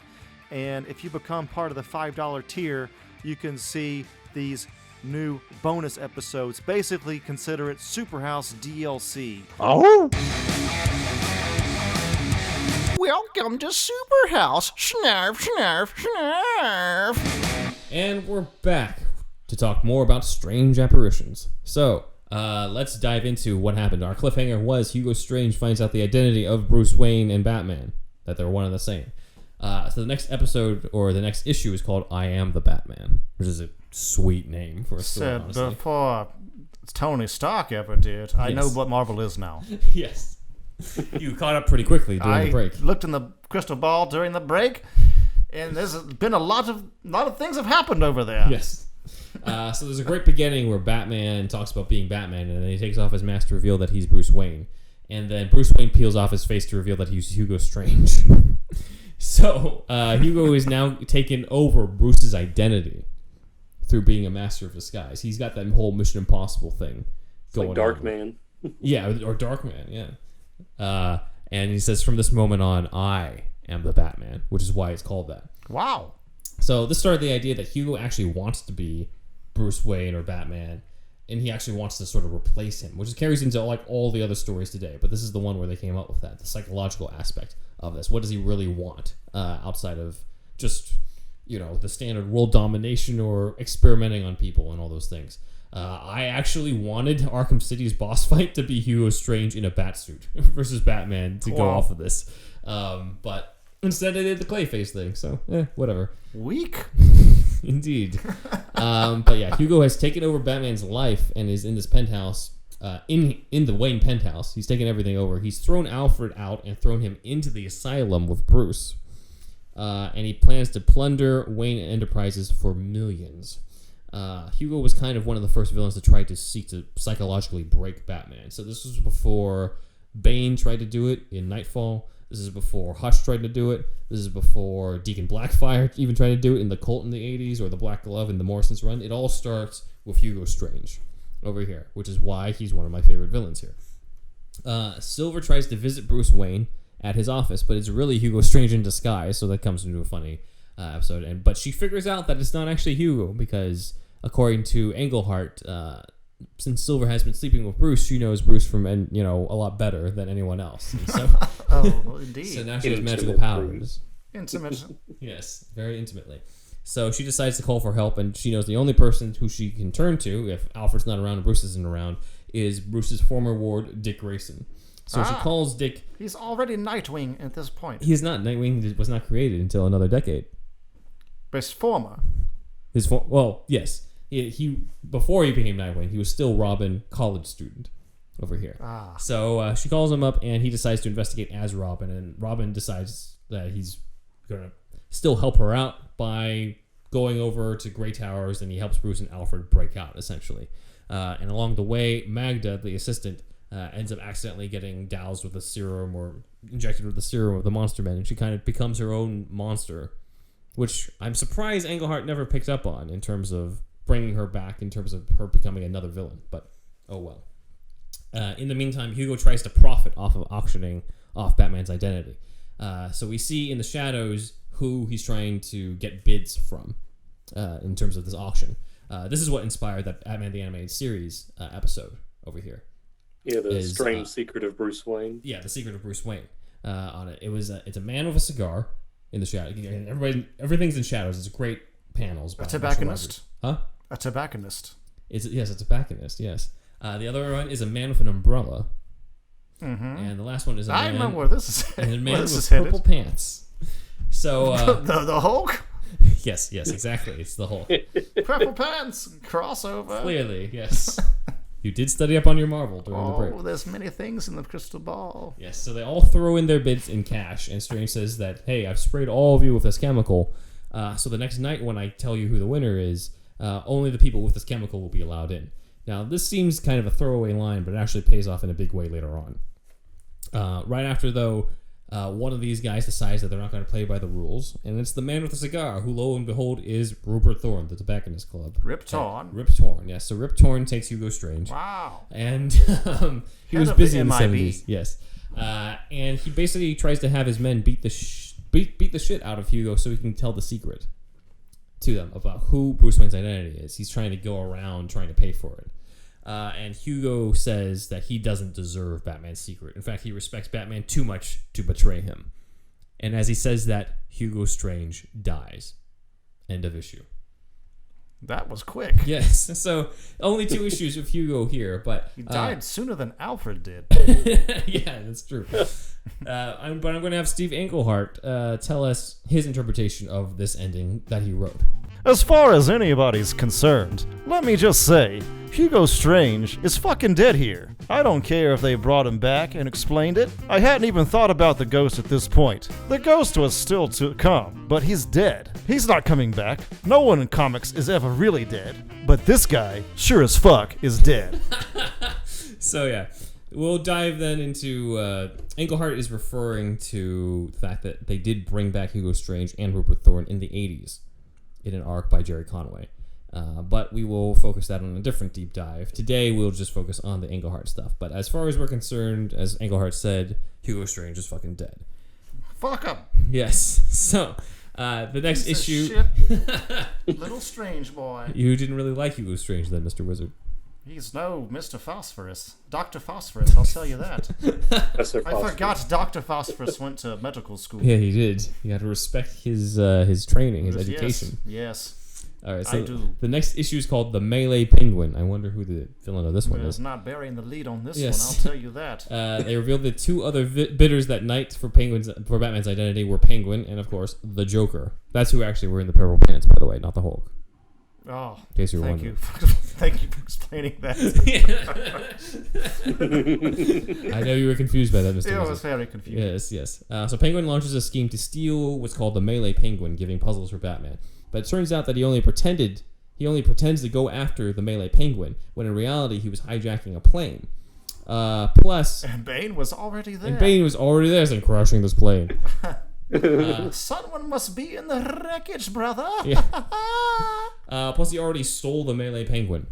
and if you become part of the $5 tier, you can see these new bonus episodes. Basically, consider it Superhouse DLC. Oh! Welcome to SuperHouse. Snarf, snarf, snarf. And we're back to talk more about strange apparitions. So, let's dive into what happened. Our cliffhanger was Hugo Strange finds out the identity of Bruce Wayne and Batman, that they're one and the same. So the next episode, or the next issue, is called I Am the Batman, which is a sweet name for a story, Said honestly. before Tony Stark ever did. I know what Marvel is now. Yes. You caught up pretty quickly during the break. I looked in the crystal ball during the break, and there's been a lot of things have happened over there. Yes. So there's a great beginning where Batman talks about being Batman, and then he takes off his mask to reveal that he's Bruce Wayne. And then Bruce Wayne peels off his face to reveal that he's Hugo Strange. So Hugo is now taken over Bruce's identity through being a master of disguise. He's got that whole Mission Impossible thing going Like Dark on. Man. Yeah, or Dark Man, yeah. And he says, from this moment on, I am the Batman, which is why it's called that. Wow. So this started the idea that Hugo actually wants to be Bruce Wayne or Batman, and he actually wants to sort of replace him, which carries into like all the other stories today. But this is the one where they came up with that, the psychological aspect of this. What does he really want outside of just, the standard world domination or experimenting on people and all those things? I actually wanted Arkham City's boss fight to be Hugo Strange in a batsuit versus Batman to go off of this. But instead they did the Clayface thing, so whatever. Weak. Indeed. But yeah, Hugo has taken over Batman's life and is in this penthouse, in the Wayne penthouse. He's taken everything over. He's thrown Alfred out and thrown him into the asylum with Bruce. And he plans to plunder Wayne Enterprises for millions. Hugo was kind of one of the first villains to try to seek to psychologically break Batman. So this was before Bane tried to do it in Nightfall. This is before Hush tried to do it. This is before Deacon Blackfire even tried to do it in the Cult in the 80s or the Black Glove in the Morrison's run. It all starts with Hugo Strange over here, which is why he's one of my favorite villains here. Silver tries to visit Bruce Wayne at his office, but it's really Hugo Strange in disguise, so that comes into a funny episode. But she figures out that it's not actually Hugo according to Engelhardt, since Silver has been sleeping with Bruce, she knows Bruce from a lot better than anyone else. And so, Oh, indeed. so now she has magical Intimate powers. Intimate. Yes, very intimately. So she decides to call for help, and she knows the only person who she can turn to if Alfred's not around and Bruce isn't around is Bruce's former ward, Dick Grayson. So she calls Dick. He's already Nightwing at this point. He's not. Nightwing was not created until another decade. Best former. Yes. He before he became Nightwing, he was still Robin, college student over here. So she calls him up, and he decides to investigate as Robin, and Robin decides that he's going to still help her out by going over to Grey Towers, and he helps Bruce and Alfred break out, essentially. And along the way, Magda, the assistant, ends up accidentally getting doused with a serum or injected with the serum of the Monster Men, and she kind of becomes her own monster, which I'm surprised Engelhardt never picked up on in terms of bringing her back, in terms of her becoming another villain, but oh well. In the meantime, Hugo tries to profit off of auctioning off Batman's identity. So we see in the shadows who he's trying to get bids from in terms of this auction. This is what inspired that Batman the Animated Series episode over here. Yeah, the strange secret of Bruce Wayne. Yeah, the secret of Bruce Wayne. On it, it's a man with a cigar in the shadow. And everything's in shadows. It's great panels. A tobacconist. Huh? A tobacconist. Yes, a tobacconist. Yes. The other one is a man with an umbrella. Mm-hmm. And the last one is a man. I remember where this is. And a man where this with is purple headed. pants. So the Hulk. yes, exactly. It's the Hulk. Purple pants crossover. Clearly, yes. You did study up on your Marvel during the break. Oh, there's many things in the crystal ball. Yes, so they all throw in their bids in cash, and Strange says that, hey, I've sprayed all of you with this chemical, so the next night when I tell you who the winner is, only the people with this chemical will be allowed in. Now, this seems kind of a throwaway line, but it actually pays off in a big way later on. Right after, though, one of these guys decides that they're not going to play by the rules, and it's the man with the cigar, who, lo and behold, is Rupert Thorne, the Tobacconist Club. Rip Torn. Rip Torn, yes. So Rip Torn takes Hugo Strange. Wow. And he was of busy the in the MIB. 70s. Yes. And he basically tries to have his men beat the shit out of Hugo so he can tell the secret to them about who Bruce Wayne's identity is. He's trying to go around trying to pay for it. And Hugo says that he doesn't deserve Batman's secret. In fact, he respects Batman too much to betray him. And as he says that, Hugo Strange dies. End of issue. That was quick. Yes, so only 2 issues of Hugo here, but... He died sooner than Alfred did. Yeah, that's true. But I'm going to have Steve Engelhardt tell us his interpretation of this ending that he wrote. As far as anybody's concerned, let me just say, Hugo Strange is fucking dead here. I don't care if they brought him back and explained it. I hadn't even thought about the ghost at this point. The ghost was still to come, but he's dead. He's not coming back. No one in comics is ever really dead. But this guy, sure as fuck, is dead. So yeah, we'll dive then into... Engelhardt is referring to the fact that they did bring back Hugo Strange and Rupert Thorne in the 80s in an arc by Jerry Conway. But we will focus that on a different deep dive. Today, we'll just focus on the Engelhardt stuff. But as far as we're concerned, as Engelhardt said, Hugo Strange is fucking dead. Fuck him. Yes. So, the next issue... Little strange boy. You didn't really like Hugo Strange then, Mr. Wizard. He's no Mr. Phosphorus. Dr. Phosphorus, I'll tell you that. I forgot Dr. Phosphorus went to medical school. Yeah, he did. You had to respect his training, his education. Yes. All right, so I do. The next issue is called The Melee Penguin. I wonder who the villain of this one is. Not burying the lead on this Yes. one, I'll tell you that. They revealed the 2 other bidders that night for Batman's identity were Penguin and, of course, the Joker. That's who actually were in the purple pants, by the way, not the Hulk. Oh, in case you're thank wondering. you. Thank you for explaining that. I know you were confused by that, Mr. I Wizard. was very confused. Yes. So Penguin launches a scheme to steal what's called the Melee Penguin, giving puzzles for Batman. But it turns out that he only pretends to go after the Melee Penguin, when in reality he was hijacking a plane. Plus... And Bane was already there. And crashing this plane. Someone must be in the wreckage, brother. Yeah. Plus, he already stole the Melee Penguin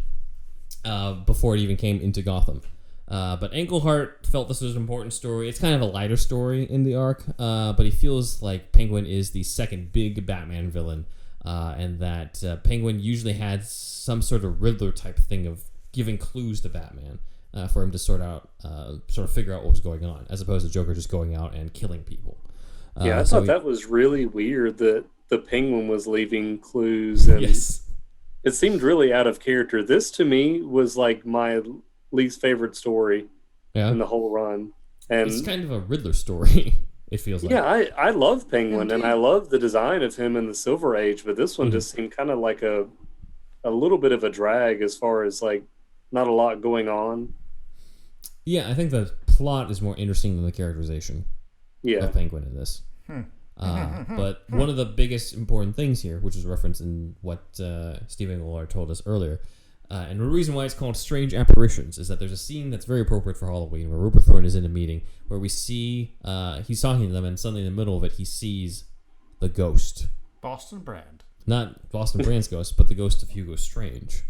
before it even came into Gotham. But Engelhardt felt this was an important story. It's kind of a lighter story in the arc, but he feels like Penguin is the second big Batman villain, and that Penguin usually had some sort of Riddler type thing of giving clues to Batman for him to sort of figure out what was going on, as opposed to Joker just going out and killing people. I thought that was really weird that the Penguin was leaving clues, and it seemed really out of character. This, to me, was like my least favorite story in the whole run. And it's kind of a Riddler story, it feels like. Yeah, I love Penguin, and I love the design of him in the Silver Age, but this one just seemed kind of like a little bit of a drag as far as, like, not a lot going on. Yeah, I think the plot is more interesting than the characterization of Penguin in this. But one of the biggest important things here, which is referenced in what Steve Engelhardt told us earlier, and the reason why it's called Strange Apparitions, is that there's a scene that's very appropriate for Halloween, where Rupert Thorne is in a meeting, where we see, he's talking to them, and suddenly in the middle of it, he sees the ghost. Boston Brand. Not Boston Brand's ghost, but the ghost of Hugo Strange.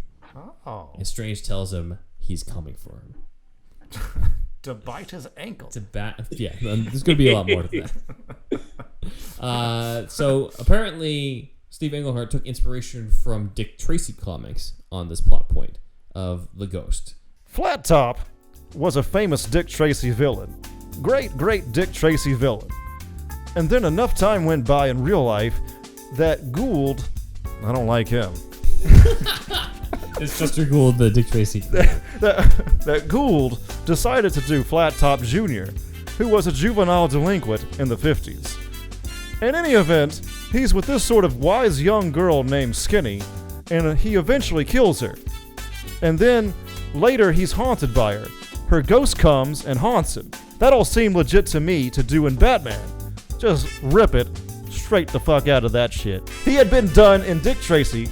Oh. And Strange tells him he's coming for him. To bite his ankle. Yeah, there's going to be a lot more to that. So apparently, Steve Engelhardt took inspiration from Dick Tracy comics on this plot point of the ghost. Flat Top was a famous Dick Tracy villain. Great Dick Tracy villain. And then enough time went by in real life that Gould, I don't like him. It's Chester Gould, the Dick Tracy. that Gould decided to do Flat Top Jr., who was a juvenile delinquent in the 50s. In any event, he's with this sort of wise young girl named Skinny, and he eventually kills her. And then, later he's haunted by her. Her ghost comes and haunts him. That all seemed legit to me to do in Batman. Just rip it straight the fuck out of that shit. He had been done in Dick Tracy.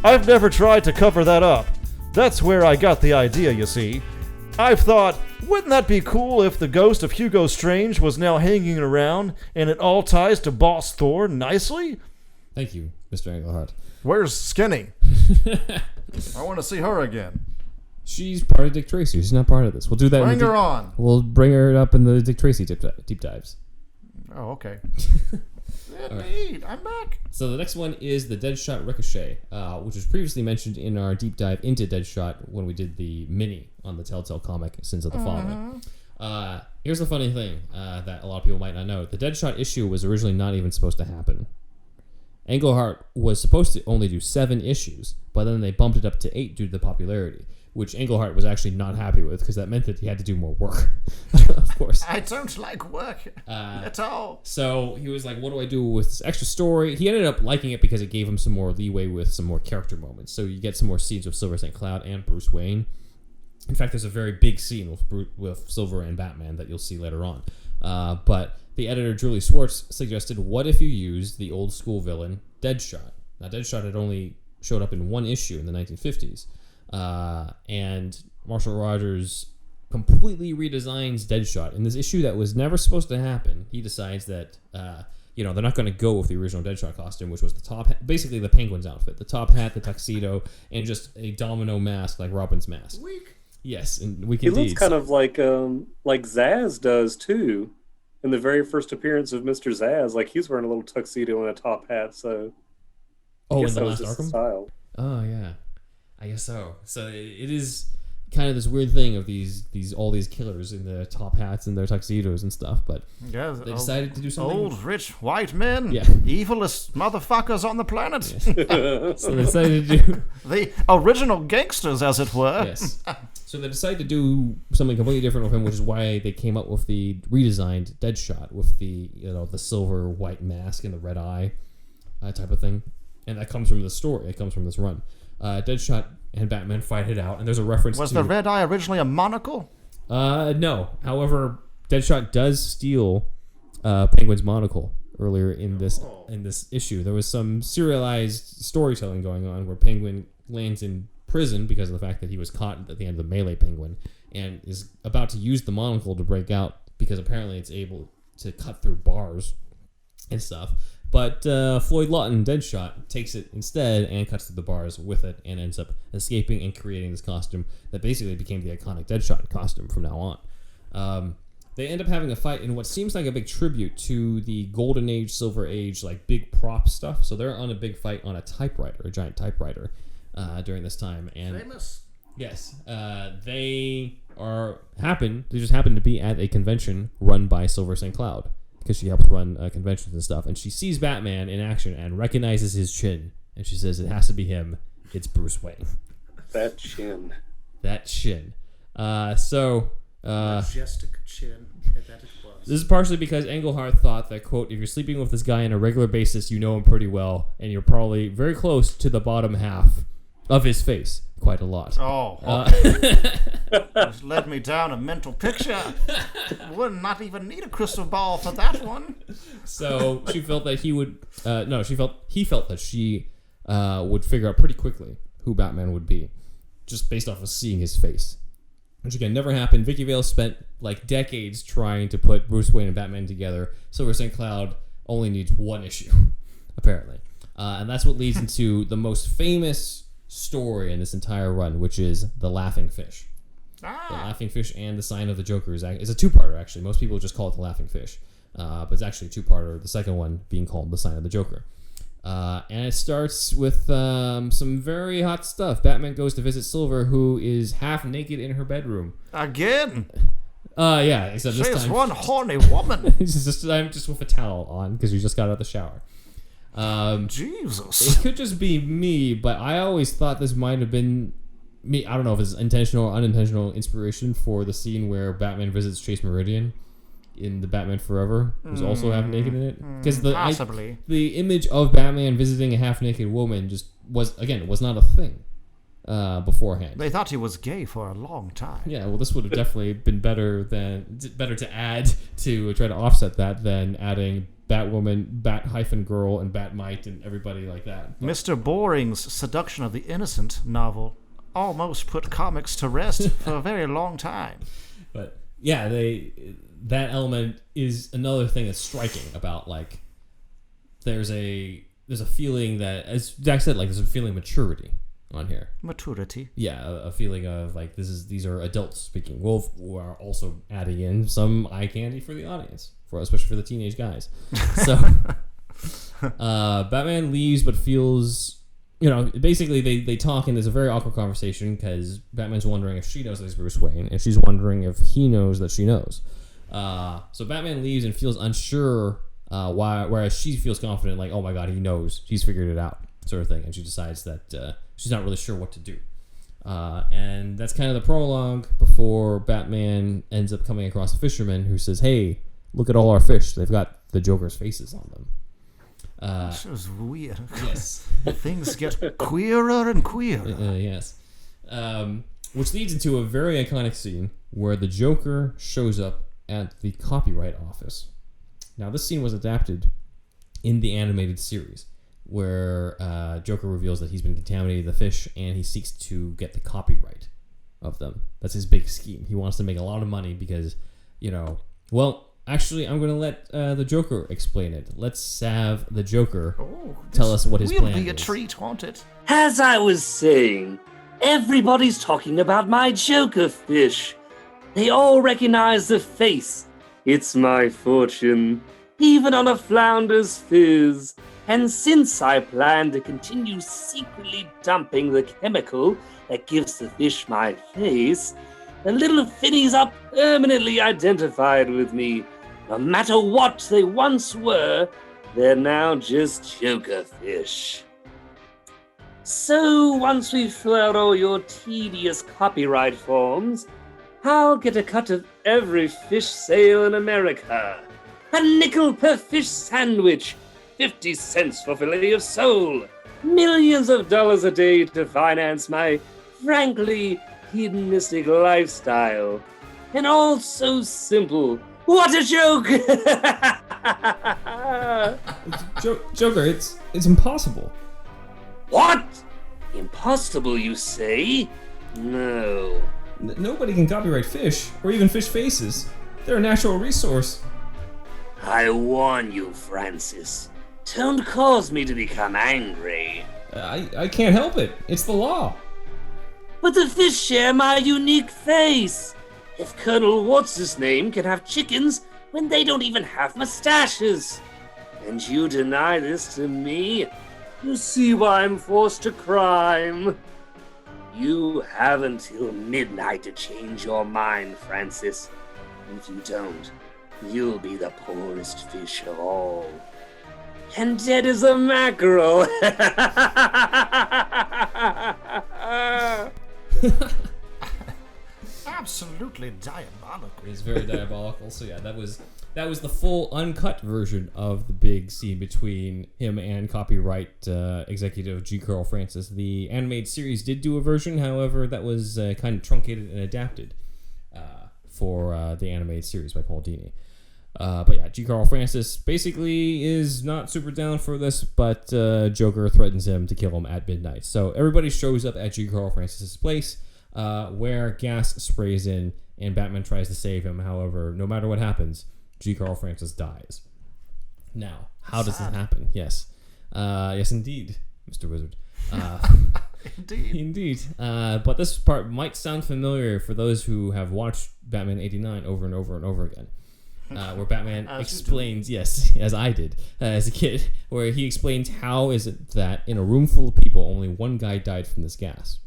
I've never tried to cover that up. That's where I got the idea, you see. I've thought, wouldn't that be cool if the ghost of Hugo Strange was now hanging around and it all ties to Boss Thorne nicely? Thank you, Mr. Engelhardt. Where's Skinny? I want to see her again. She's part of Dick Tracy. She's not part of this. We'll do that. Bring her on. We'll bring her up in the Dick Tracy deep dives. Oh, okay. Right. I'm back. So the next one is the Deadshot Ricochet, which was previously mentioned in our deep dive into Deadshot when we did the mini on the Telltale comic Sins of the Father. Here's the funny thing that a lot of people might not know. The Deadshot issue was originally not even supposed to happen. Engelhardt was supposed to only do 7 issues, but then they bumped it up to 8 due to the popularity, which Engelhardt was actually not happy with because that meant that he had to do more work, of course. I don't like work at all. So he was like, what do I do with this extra story? He ended up liking it because it gave him some more leeway with some more character moments. So you get some more scenes with Silver St. Cloud and Bruce Wayne. In fact, there's a very big scene with Silver and Batman that you'll see later on. But the editor, Julie Swartz, suggested, what if you used the old school villain, Deadshot? Now, Deadshot had only showed up in 1 issue in the 1950s. And Marshall Rogers completely redesigns Deadshot. In this issue that was never supposed to happen, he decides that, they're not going to go with the original Deadshot costume, which was the top hat, basically the Penguin's outfit. The top hat, the tuxedo, and just a domino mask like Robin's mask. Weak. Yes, and weak He indeed. looks kind of like Zaz does, too. In the very first appearance of Mr. Zaz, like he's wearing a little tuxedo and a top hat, so... Oh, in that the was last just the Arkham? style. Oh, yeah. I guess so. So it is kind of this weird thing of all these killers in their top hats and their tuxedos and stuff, but Yeah, they decided to do something. Old, rich, white men. Yeah. Evilest motherfuckers on the planet. So they decided to do... The original gangsters, as it were. Yes. So they decided to do something completely different with him, which is why they came up with the redesigned Deadshot with the the silver white mask and the red eye type of thing, and that comes from the story. It comes from this run. Deadshot and Batman fight it out, and there's a reference Was to... the red eye originally a monocle? No. However, Deadshot does steal Penguin's monocle earlier in this issue. There was some serialized storytelling going on where Penguin lands in prison because of the fact that he was caught at the end of the melee Penguin and is about to use the monocle to break out because apparently it's able to cut through bars and stuff. But Floyd Lawton, Deadshot, takes it instead and cuts through the bars with it and ends up escaping and creating this costume that basically became the iconic Deadshot costume from now on. They end up having a fight in what seems like a big tribute to the Golden Age, Silver Age, like big prop stuff. So they're on a big fight on a typewriter, a giant typewriter, during this time. And Famous. yes, they just happen to be at a convention run by Silver St. Cloud, because she helps run conventions and stuff, and she sees Batman in action and recognizes his chin, and she says it has to be him. It's Bruce Wayne. That chin. Majestic chin. That it was. This is partially because Engelhardt thought that, quote, if you're sleeping with this guy on a regular basis, you know him pretty well, and you're probably very close to the bottom half of his face. Quite a lot. Oh, this led me down a mental picture. Would not even need a crystal ball for that one. So she felt that he felt that she would figure out pretty quickly who Batman would be, just based off of seeing his face. Which again never happened. Vicky Vale spent like decades trying to put Bruce Wayne and Batman together. Silver St. Cloud only needs 1 issue, apparently, and that's what leads into the most famous story in this entire run, which is the Laughing Fish. The Laughing Fish and the Sign of the Joker is a 2-parter, actually. Most people just call it the Laughing Fish, but it's actually a 2-parter, the second one being called the Sign of the Joker. And it starts with some very hot stuff. Batman goes to visit Silver, who is half naked in her bedroom. Again? Yeah, except this She's time... one horny woman. just with a towel on, because she just got out of the shower. Jesus. It could just be me, but I always thought this might have been me. I don't know if it's intentional or unintentional inspiration for the scene where Batman visits Chase Meridian in the Batman Forever, who's also half naked in it. Because Possibly. the image of Batman visiting a half naked woman just was not a thing beforehand. They thought he was gay for a long time. Yeah, well, this would have definitely been better to add to try to offset that than adding Batwoman, Bat-Girl, and Batmite, and everybody like that. But Mr. Boring's Seduction of the Innocent novel almost put comics to rest for a very long time. But yeah, that element is another thing that's striking about, like, there's a feeling that, as Zach said, like, there's a feeling of maturity on here. Maturity. Yeah, a feeling of like these are adults speaking. We are also adding in some eye candy for the audience, especially for the teenage guys. So Batman leaves, but feels basically they talk, and there's a very awkward conversation because Batman's wondering if she knows that he's Bruce Wayne, and she's wondering if he knows that she knows. So Batman leaves and feels unsure, whereas she feels confident, like, oh my god, he knows, he's figured it out, sort of thing, and she decides that she's not really sure what to do. And that's kind of the prologue before Batman ends up coming across a fisherman who says, hey, look at all our fish. They've got the Joker's faces on them. This is weird. Yes. Things get queerer and queerer. Yes. Which leads into a very iconic scene where the Joker shows up at the copyright office. Now, this scene was adapted in the animated series, where Joker reveals that he's been contaminating the fish, and he seeks to get the copyright of them. That's his big scheme. He wants to make a lot of money because, actually, I'm going to let the Joker explain it. Let's have the Joker tell us what his plan is. Will be a treat, won't it? As I was saying, everybody's talking about my Joker fish. They all recognize the face. It's my fortune, even on a flounder's fizz. And since I plan to continue secretly dumping the chemical that gives the fish my face, the little finnies are permanently identified with me. No matter what they once were, they're now just Joker fish. So once we fill out all your tedious copyright forms, I'll get a cut of every fish sale in America. A nickel per fish sandwich, 50 cents for fillet of sole, millions of dollars a day to finance my frankly hedonistic lifestyle. And all so simple. What a joke! Joker, it's impossible. What? Impossible, you say? No. Nobody can copyright fish, or even fish faces. They're a natural resource. I warn you, Francis. Don't cause me to become angry. I can't help it. It's the law. But the fish share my unique face. If Colonel What's-His-Name can have chickens when they don't even have mustaches. And you deny this to me? You see why I'm forced to crime. You have until midnight to change your mind, Francis. And if you don't, you'll be the poorest fish of all. And dead as a mackerel. Absolutely diabolical. It's very diabolical. So yeah, that was the full uncut version of the big scene between him and copyright executive G. Carl Francis. The animated series did do a version, however, that was kind of truncated and adapted for the animated series by Paul Dini. But yeah, G. Carl Francis basically is not super down for this, but Joker threatens him to kill him at midnight. So everybody shows up at G. Carl Francis' place, where gas sprays in, and Batman tries to save him. However, no matter what happens, G. Carl Francis dies. Now, how does this happen? Yes. Yes, indeed, Mr. Wizard. Indeed. But this part might sound familiar for those who have watched Batman 89 over and over and over again. Where Batman explains, yes, as I did as a kid, where he explains how is it that in a room full of people, only one guy died from this gas.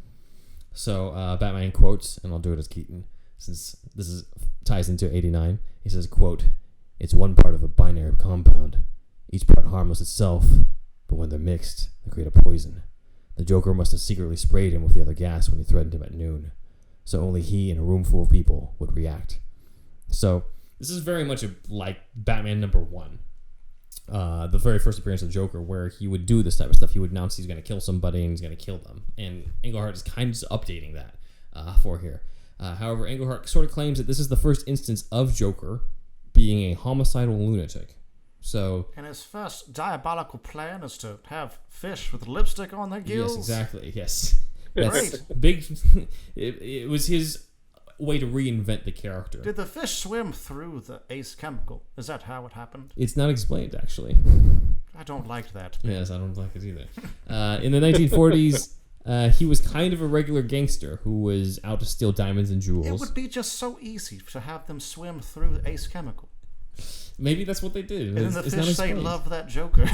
So Batman quotes, and I'll do it as Keaton, since this ties into 89. He says, quote, "It's one part of a binary compound, each part harmless itself, but when they're mixed, they create a poison. The Joker must have secretly sprayed him with the other gas when he threatened him at noon, so only he in a room full of people would react." So this is very much like Batman #1. The very first appearance of Joker, where he would do this type of stuff. He would announce he's going to kill somebody and he's going to kill them. And Engelhardt is kind of updating that for here. However, Engelhardt sort of claims that this is the first instance of Joker being a homicidal lunatic. So, and his first diabolical plan is to have fish with lipstick on their gills? Yes, exactly. Yes. That's big. It was his way to reinvent the character. Did the fish swim through the ace chemical? Is that how it happened? It's not explained, actually. I don't like that. Yes, I don't like it either. In the 1940s, he was kind of a regular gangster who was out to steal diamonds and jewels. It would be just so easy to have them swim through the ace chemical. Maybe that's what they did. And then the fish say, "Love that Joker."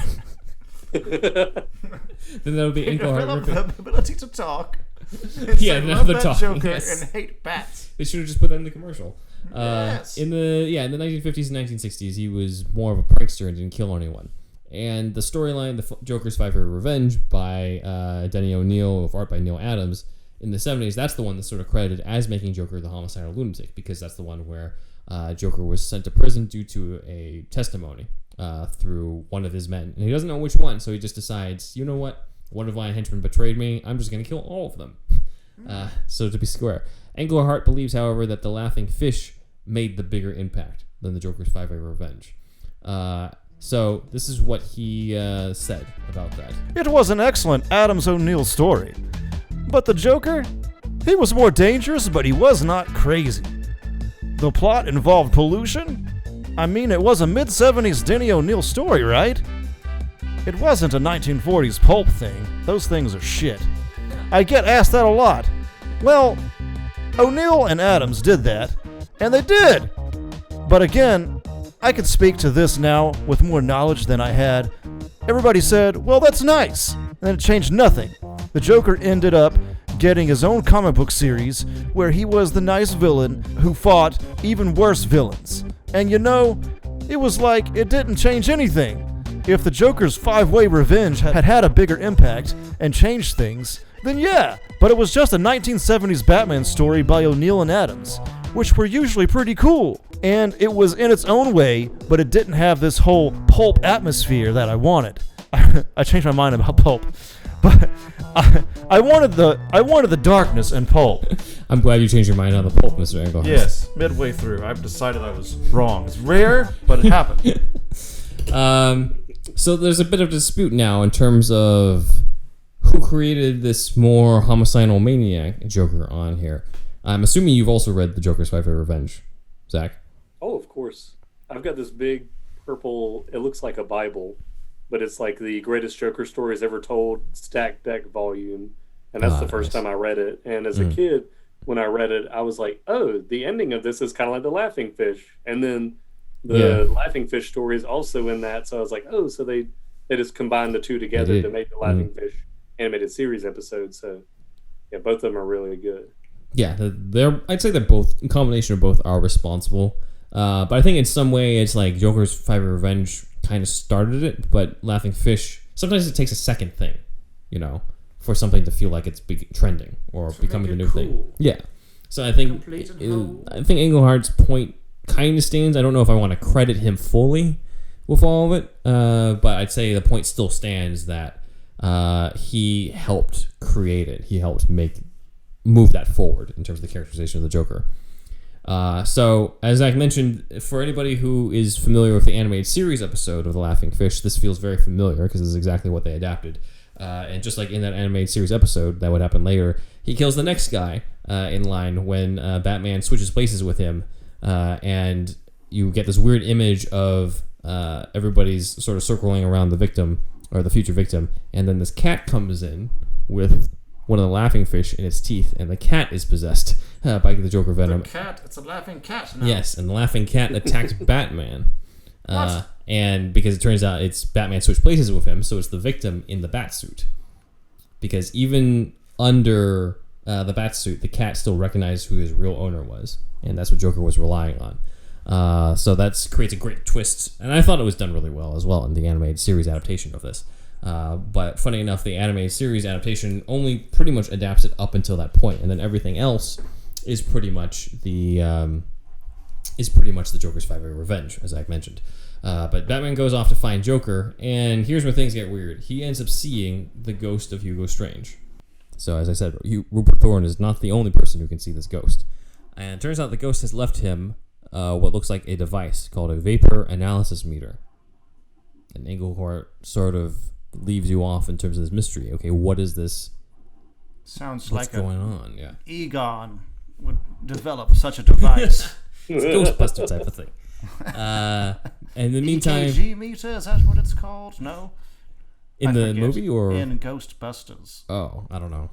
Then that'll be Engelhardt. Develop the ability to talk. Yeah, love the that talk. Joker Yes. and hate bats. They should have just put that in the commercial. Yes. In the 1950s and 1960s, he was more of a prankster and didn't kill anyone. And the storyline, the Joker's Five for Revenge by Denny O'Neil, with art by Neil Adams, in the 70s, that's the one that's sort of credited as making Joker the homicidal lunatic, because that's the one where Joker was sent to prison due to a testimony through one of his men. And he doesn't know which one, so he just decides, you know what? One of my henchmen betrayed me. I'm just going to kill all of them. So to be square. Engelhardt believes, however, that the Laughing Fish made the bigger impact than the Joker's Five-Way Revenge. So this is what he said about that. It was an excellent Adams O'Neil story. But the Joker? He was more dangerous, but he was not crazy. The plot involved pollution? I mean, it was a mid-70s Denny O'Neil story, right? It wasn't a 1940s pulp thing. Those things are shit. I get asked that a lot. Well, O'Neil and Adams did that, and they did. But again, I can speak to this now with more knowledge than I had. Everybody said, well, that's nice. And it changed nothing. The Joker ended up getting his own comic book series where he was the nice villain who fought even worse villains. And you know, it was like it didn't change anything. If the Joker's Five-Way Revenge had had a bigger impact and changed things, then yeah, but it was just a 1970s Batman story by O'Neil and Adams, which were usually pretty cool. And it was in its own way, but it didn't have this whole pulp atmosphere that I wanted. I changed my mind about pulp. But I wanted the darkness and pulp. I'm glad you changed your mind on the pulp, Mr. Engelhardt. Yes, midway through, I've decided I was wrong. It's rare, but it happened. So there's a bit of dispute now in terms of who created this more homicidal maniac Joker on here. I'm assuming you've also read the Joker's Five-Way Revenge, Zach. Oh, of course. I've got this big purple, it looks like a Bible, but it's like the greatest Joker stories ever told, stacked deck volume. And that's the first time I read it. And as a kid, when I read it, I was like, oh, the ending of this is kind of like the Laughing Fish. And then the Laughing Fish story is also in that. So I was like, oh, so they just combined the two together to make the Laughing Fish animated series episode. So yeah, both of them are really good. Yeah, I'd say they're both, in combination of both, are responsible. But I think in some way it's like Joker's Five-Way Revenge kind of started it, but Laughing Fish, sometimes it takes a second thing, you know, for something to feel like it's trending or becoming the new thing. Yeah. So I think Engelhardt's point kind of stands. I don't know if I want to credit him fully with all of it, but I'd say the point still stands that he helped create it. He helped move that forward in terms of the characterization of the Joker. So, as Zach mentioned, for anybody who is familiar with the animated series episode of The Laughing Fish, this feels very familiar because this is exactly what they adapted. And just like in that animated series episode that would happen later, he kills the next guy in line when Batman switches places with him, and you get this weird image of everybody's sort of circling around the victim, or the future victim, and then this cat comes in with one of the laughing fish in its teeth, and the cat is possessed by the Joker venom. It's a laughing cat now. Yes, and the laughing cat attacks Batman. What? And because it turns out it's Batman switched places with him, so it's the victim in the bat suit. Because even under the bat suit, the cat still recognized who his real owner was, and that's what Joker was relying on. So that creates a great twist, and I thought it was done really well as well in the animated series adaptation of this. But funny enough, the animated series adaptation only pretty much adapts it up until that point, and then everything else is pretty much the Joker's Five-Way Revenge, as I've mentioned. But Batman goes off to find Joker, and here's where things get weird. He ends up seeing the ghost of Hugo Strange. So as I said, Rupert Thorne is not the only person who can see this ghost. And it turns out the ghost has left him what looks like a device called a vapor analysis meter. And Engelhardt sort of leaves you off in terms of this mystery. Okay, what is this? Sounds What's like going on? Yeah, Egon would develop such a device. it's a Ghostbuster type of thing. In the meantime, EKG meter, is that what it's called? No. in I the forget. movie or in Ghostbusters? oh, I don't know.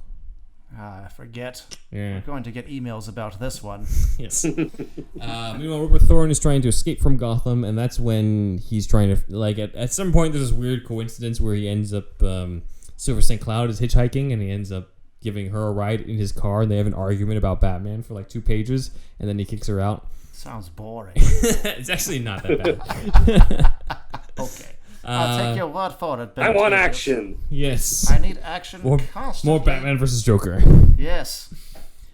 I forget. Yeah. We're going to get emails about this one. Yes. Meanwhile, Rupert Thorne is trying to escape from Gotham, and that's when he's trying to, like, at some point there's this weird coincidence where he ends up, Silver St. Cloud is hitchhiking, and he ends up giving her a ride in his car, and they have an argument about Batman for like 2 pages, and then he kicks her out. Sounds boring. It's actually not that bad. Okay. I'll take your word for it, Ben. I want action. Yes. I need action constantly. More Batman versus Joker. Yes.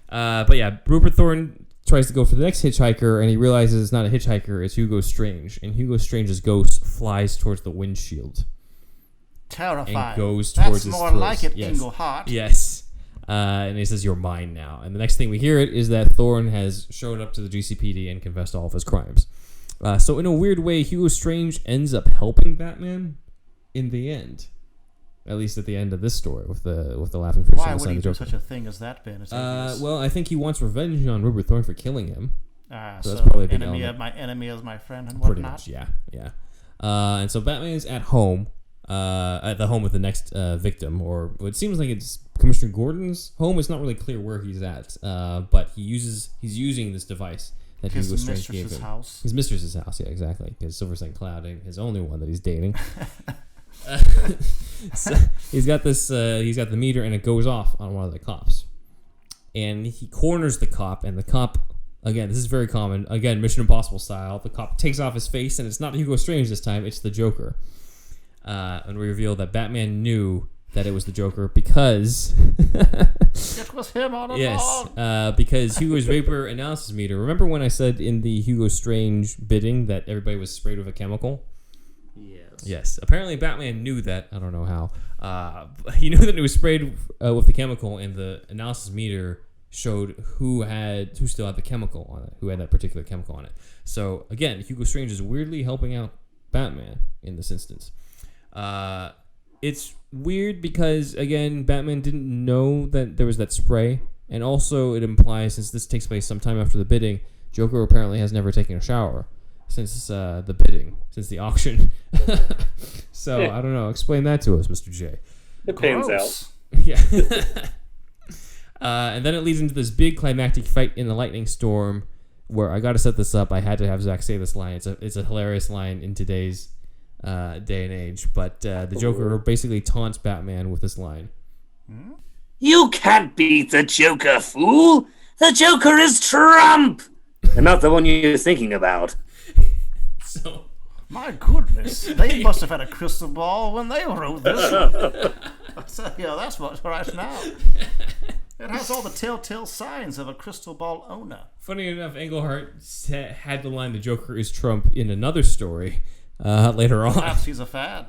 But yeah, Rupert Thorne tries to go for the next hitchhiker, and he realizes it's not a hitchhiker, it's Hugo Strange. And Hugo Strange's ghost flies towards the windshield. Terrifying. And goes That's towards his more throat. like it, Yes. Engelhardt. Yes. And he says, "You're mine now." And the next thing we hear it is that Thorne has shown up to the GCPD and confessed all of his crimes. So in a weird way, Hugo Strange ends up helping Batman in the end. At least at the end of this story with the laughing fish. Why would he do such a thing as that, Ben? Well, I think he wants revenge on Rupert Thorne for killing him. So that's probably a big enemy element. of my enemy is my friend and Pretty whatnot. much, yeah. And so Batman's at home, at the home of the next victim, or it seems like it's Commissioner Gordon's home. It's not really clear where he's at, but he's using this device that His Hugo Strange gave mistress's him. house. His mistress's house, yeah, exactly. Because Silver St. Cloud ain't his only one that he's dating. So he's got this. He's got the meter, and it goes off on one of the cops, and he corners the cop, and the cop. Again, this is very common. Again, Mission Impossible style. The cop takes off his face, and it's not Hugo Strange this time. It's the Joker. And we reveal that Batman knew that it was the Joker because... It was him all along. Yes, because Hugo's vapor analysis meter... Remember when I said in the Hugo Strange bidding that everybody was sprayed with a chemical? Yes. Apparently Batman knew that. I don't know how. He knew that it was sprayed with the chemical, and the analysis meter showed who still had the chemical on it, who had that particular chemical on it. So again, Hugo Strange is weirdly helping out Batman in this instance. It's weird because again, Batman didn't know that there was that spray, and also it implies, since this takes place sometime after the bidding, Joker apparently has never taken a shower since the bidding, since the auction. So I don't know. Explain that to us, Mr. J. It pans out. Yeah. And then it leads into this big climactic fight in the lightning storm, where I got to set this up. I had to have Zach say this line. It's a hilarious line in today's day and age. But the Joker basically taunts Batman with this line. You can't beat the Joker, fool! The Joker is Trump! And not the one you're thinking about. So, My goodness, they must have had a crystal ball when they wrote this one. So, yeah, that's what's right now. It has all the telltale signs of a crystal ball owner. funny enough, Engelhardt had the line "the Joker is Trump" in another story later on. Perhaps he's a fan.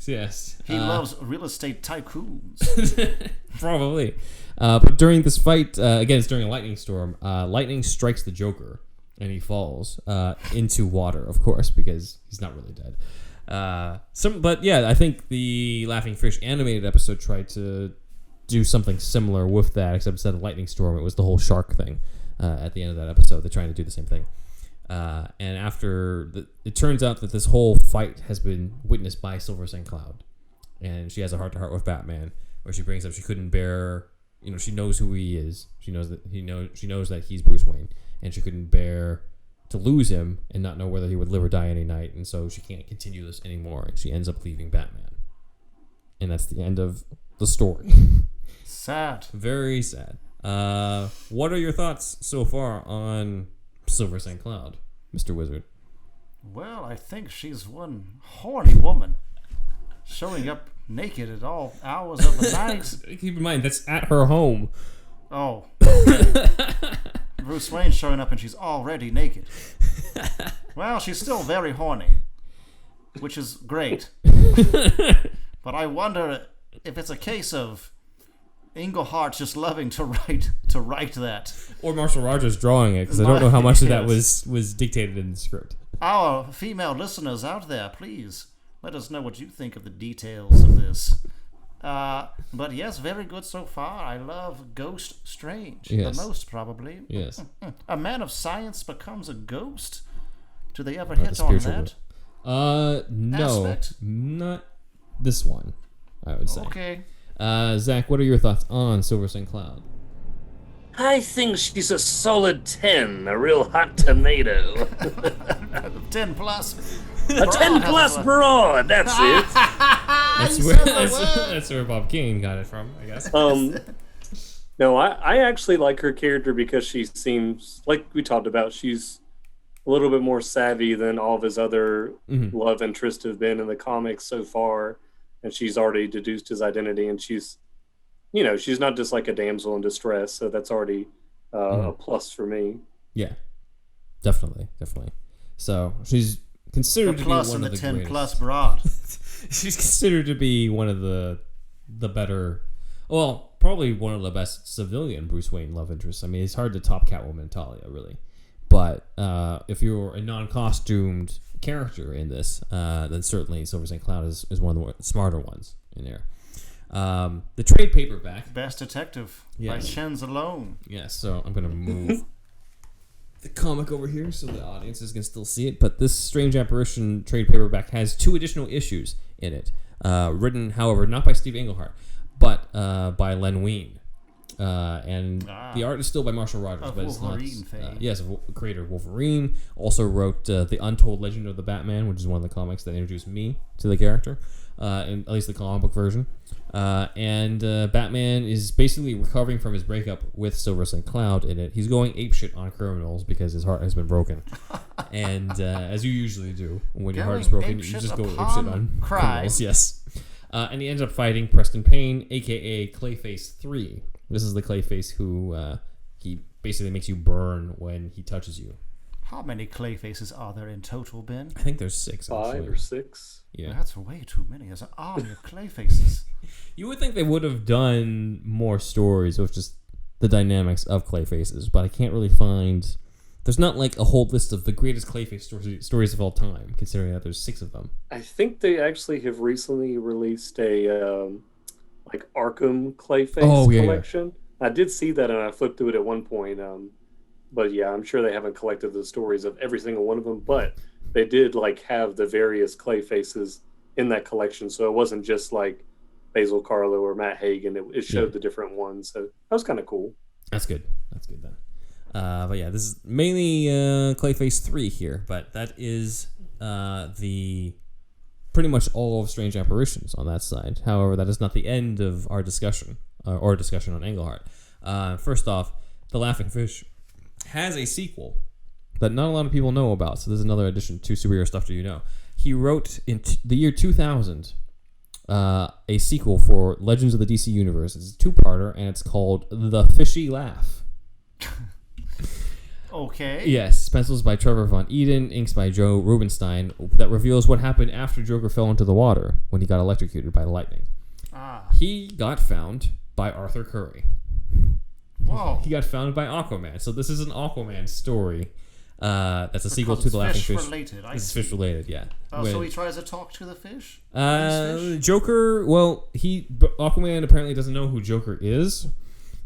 Yes. He loves real estate tycoons. Probably. But during this fight, again, it's during a lightning storm, lightning strikes the Joker, and he falls into water, of course, because he's not really dead. But yeah, I think the Laughing Fish animated episode tried to do something similar with that, except instead of lightning storm, it was the whole shark thing at the end of that episode. They're trying to do the same thing. And after it turns out that this whole fight has been witnessed by Silverson Cloud, and she has a heart-to-heart with Batman, where she brings up she couldn't bear, she knows who he is. She knows that he's Bruce Wayne, and she couldn't bear to lose him and not know whether he would live or die any night, and so she can't continue this anymore, and she ends up leaving Batman. And that's the end of the story. Sad. Very sad. What are your thoughts so far on Silver St. Cloud, Mr. Wizard? Well, I think she's one horny woman, showing up naked at all hours of the night. Keep in mind, that's at her home. Oh. Bruce Wayne showing up and she's already naked. Well, she's still very horny, which is great. But I wonder if it's a case of Engelhardt just loving to write that. Or Marshall Rogers drawing it, because I don't know how much of that was dictated in the script. Our female listeners out there, please let us know what you think of the details of this. But yes, very good so far. I love Ghost Strange the most, probably. Yes. A man of science becomes a ghost? Do they ever hit on that? No, aspect? not this one, I would say. Okay. Zach, what are your thoughts on Silverson Cloud? I think she's a solid 10, a real hot tomato. 10 plus. A 10 plus broad, that's it. That's where Bob King got it from, I guess. No, I actually like her character because she seems, like we talked about, she's a little bit more savvy than all of his other love interests have been in the comics so far. And she's already deduced his identity, and she's not just like a damsel in distress, so that's already a plus for me. Yeah, definitely. So she's considered to be one of the 10 greatest. plus broad. She's considered to be one of the better, well, probably one of the best civilian Bruce Wayne love interests. I mean, it's hard to top Catwoman and Talia, really. But if you're a non-costumed character in this, then certainly Silver St. Cloud is one of the smarter ones in there. The trade paperback. Best Detective by Chen's Alone. Yes, so I'm going to move the comic over here so the audiences can still see it. But this Strange Apparition trade paperback has 2 additional issues in it. Written, however, not by Steve Engelhardt, but by Len Wein. And the art is still by Marshall Rogers, but it's not. Yes, creator of Wolverine. Also wrote The Untold Legend of the Batman, which is one of the comics that introduced me to the character, in at least the comic book version. And Batman is basically recovering from his breakup with Silver St. Cloud in it. He's going apeshit on criminals because his heart has been broken. And as you usually do, when your heart is broken, you just go apeshit on criminals. Yes. And he ends up fighting Preston Payne, a.k.a. Clayface 3. This is the Clayface who he basically makes you burn when he touches you. How many Clayfaces are there in total, Ben? I think there's 6. 5 or 6. Yeah, that's way too many. There's an army of Clayfaces. You would think they would have done more stories with just the dynamics of Clayfaces, but I can't really find. There's not like a whole list of the greatest Clayface stories of all time, considering that there's 6 of them. I think they actually have recently released a like Arkham Clayface collection. Yeah. I did see that, and I flipped through it at one point. But yeah, I'm sure they haven't collected the stories of every single one of them. But they did like have the various Clayfaces in that collection, so it wasn't just like Basil Carlo or Matt Hagen. It showed the different ones, so that was kind of cool. That's good then. But yeah, this is mainly Clayface 3 here, but that is the pretty much all of Strange Apparitions on that side. However, that is not the end of our discussion, or discussion on Engelhardt. First off, The Laughing Fish has a sequel that not a lot of people know about, so there's another addition to Superhero Stuff Do You Know. He wrote in the year 2000 a sequel for Legends of the DC Universe. It's a 2-parter, and it's called The Fishy Laugh. Okay. Yes, pencils by Trevor Von Eden, inks by Joe Rubenstein, that reveals what happened after Joker fell into the water when he got electrocuted by lightning. He got found by Arthur Curry. Whoa. He got found by Aquaman. So this is an Aquaman story. That's a sequel to The Laughing Fish. Related. It's fish related, yeah. So he tries to talk to the fish? Joker, well, Aquaman apparently doesn't know who Joker is.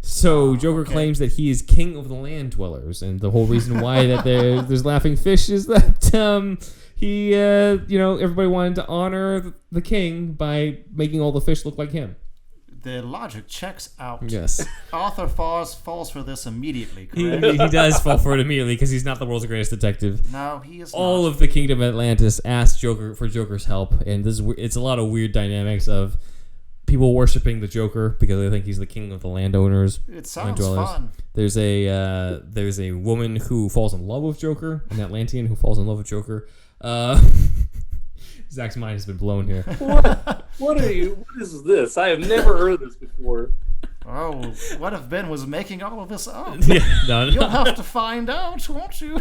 So Joker claims that he is king of the land dwellers, and the whole reason why that there's laughing fish is that he, everybody wanted to honor the king by making all the fish look like him. The logic checks out. Yes. Arthur falls for this immediately, correct? He does fall for it immediately because he's not the world's greatest detective. No, he is all not. Of the Kingdom of Atlantis asked Joker for Joker's help, and it's a lot of weird dynamics of people worshiping the Joker because they think he's the king of the landowners. It sounds fun. There's a woman who falls in love with Joker, an Atlantean who falls in love with Joker. Zach's mind has been blown here. What is this? I have never heard this before. Oh, what if Ben was making all of this up? Yeah, no. You'll have to find out, won't you?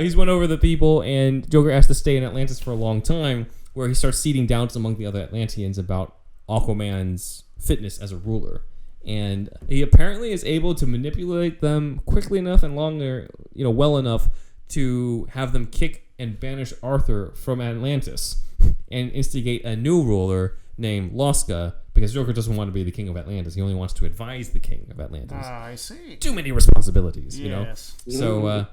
He's won over the people, and Joker has to stay in Atlantis for a long time, where he starts seeding doubts among the other Atlanteans about Aquaman's fitness as a ruler. And he apparently is able to manipulate them quickly enough and well enough to have them kick and banish Arthur from Atlantis and instigate a new ruler named Losca, because Joker doesn't want to be the king of Atlantis. He only wants to advise the king of Atlantis. I see. Too many responsibilities, yes. So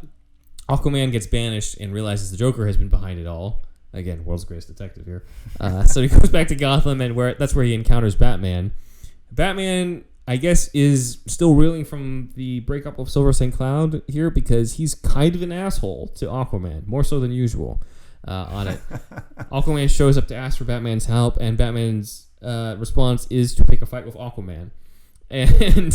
Aquaman gets banished and realizes the Joker has been behind it all. Again, world's greatest detective here. So he goes back to Gotham, and that's where he encounters Batman. Batman, I guess, is still reeling from the breakup of Silver St. Cloud here because he's kind of an asshole to Aquaman, more so than usual on it. Aquaman shows up to ask for Batman's help, and Batman's response is to pick a fight with Aquaman. And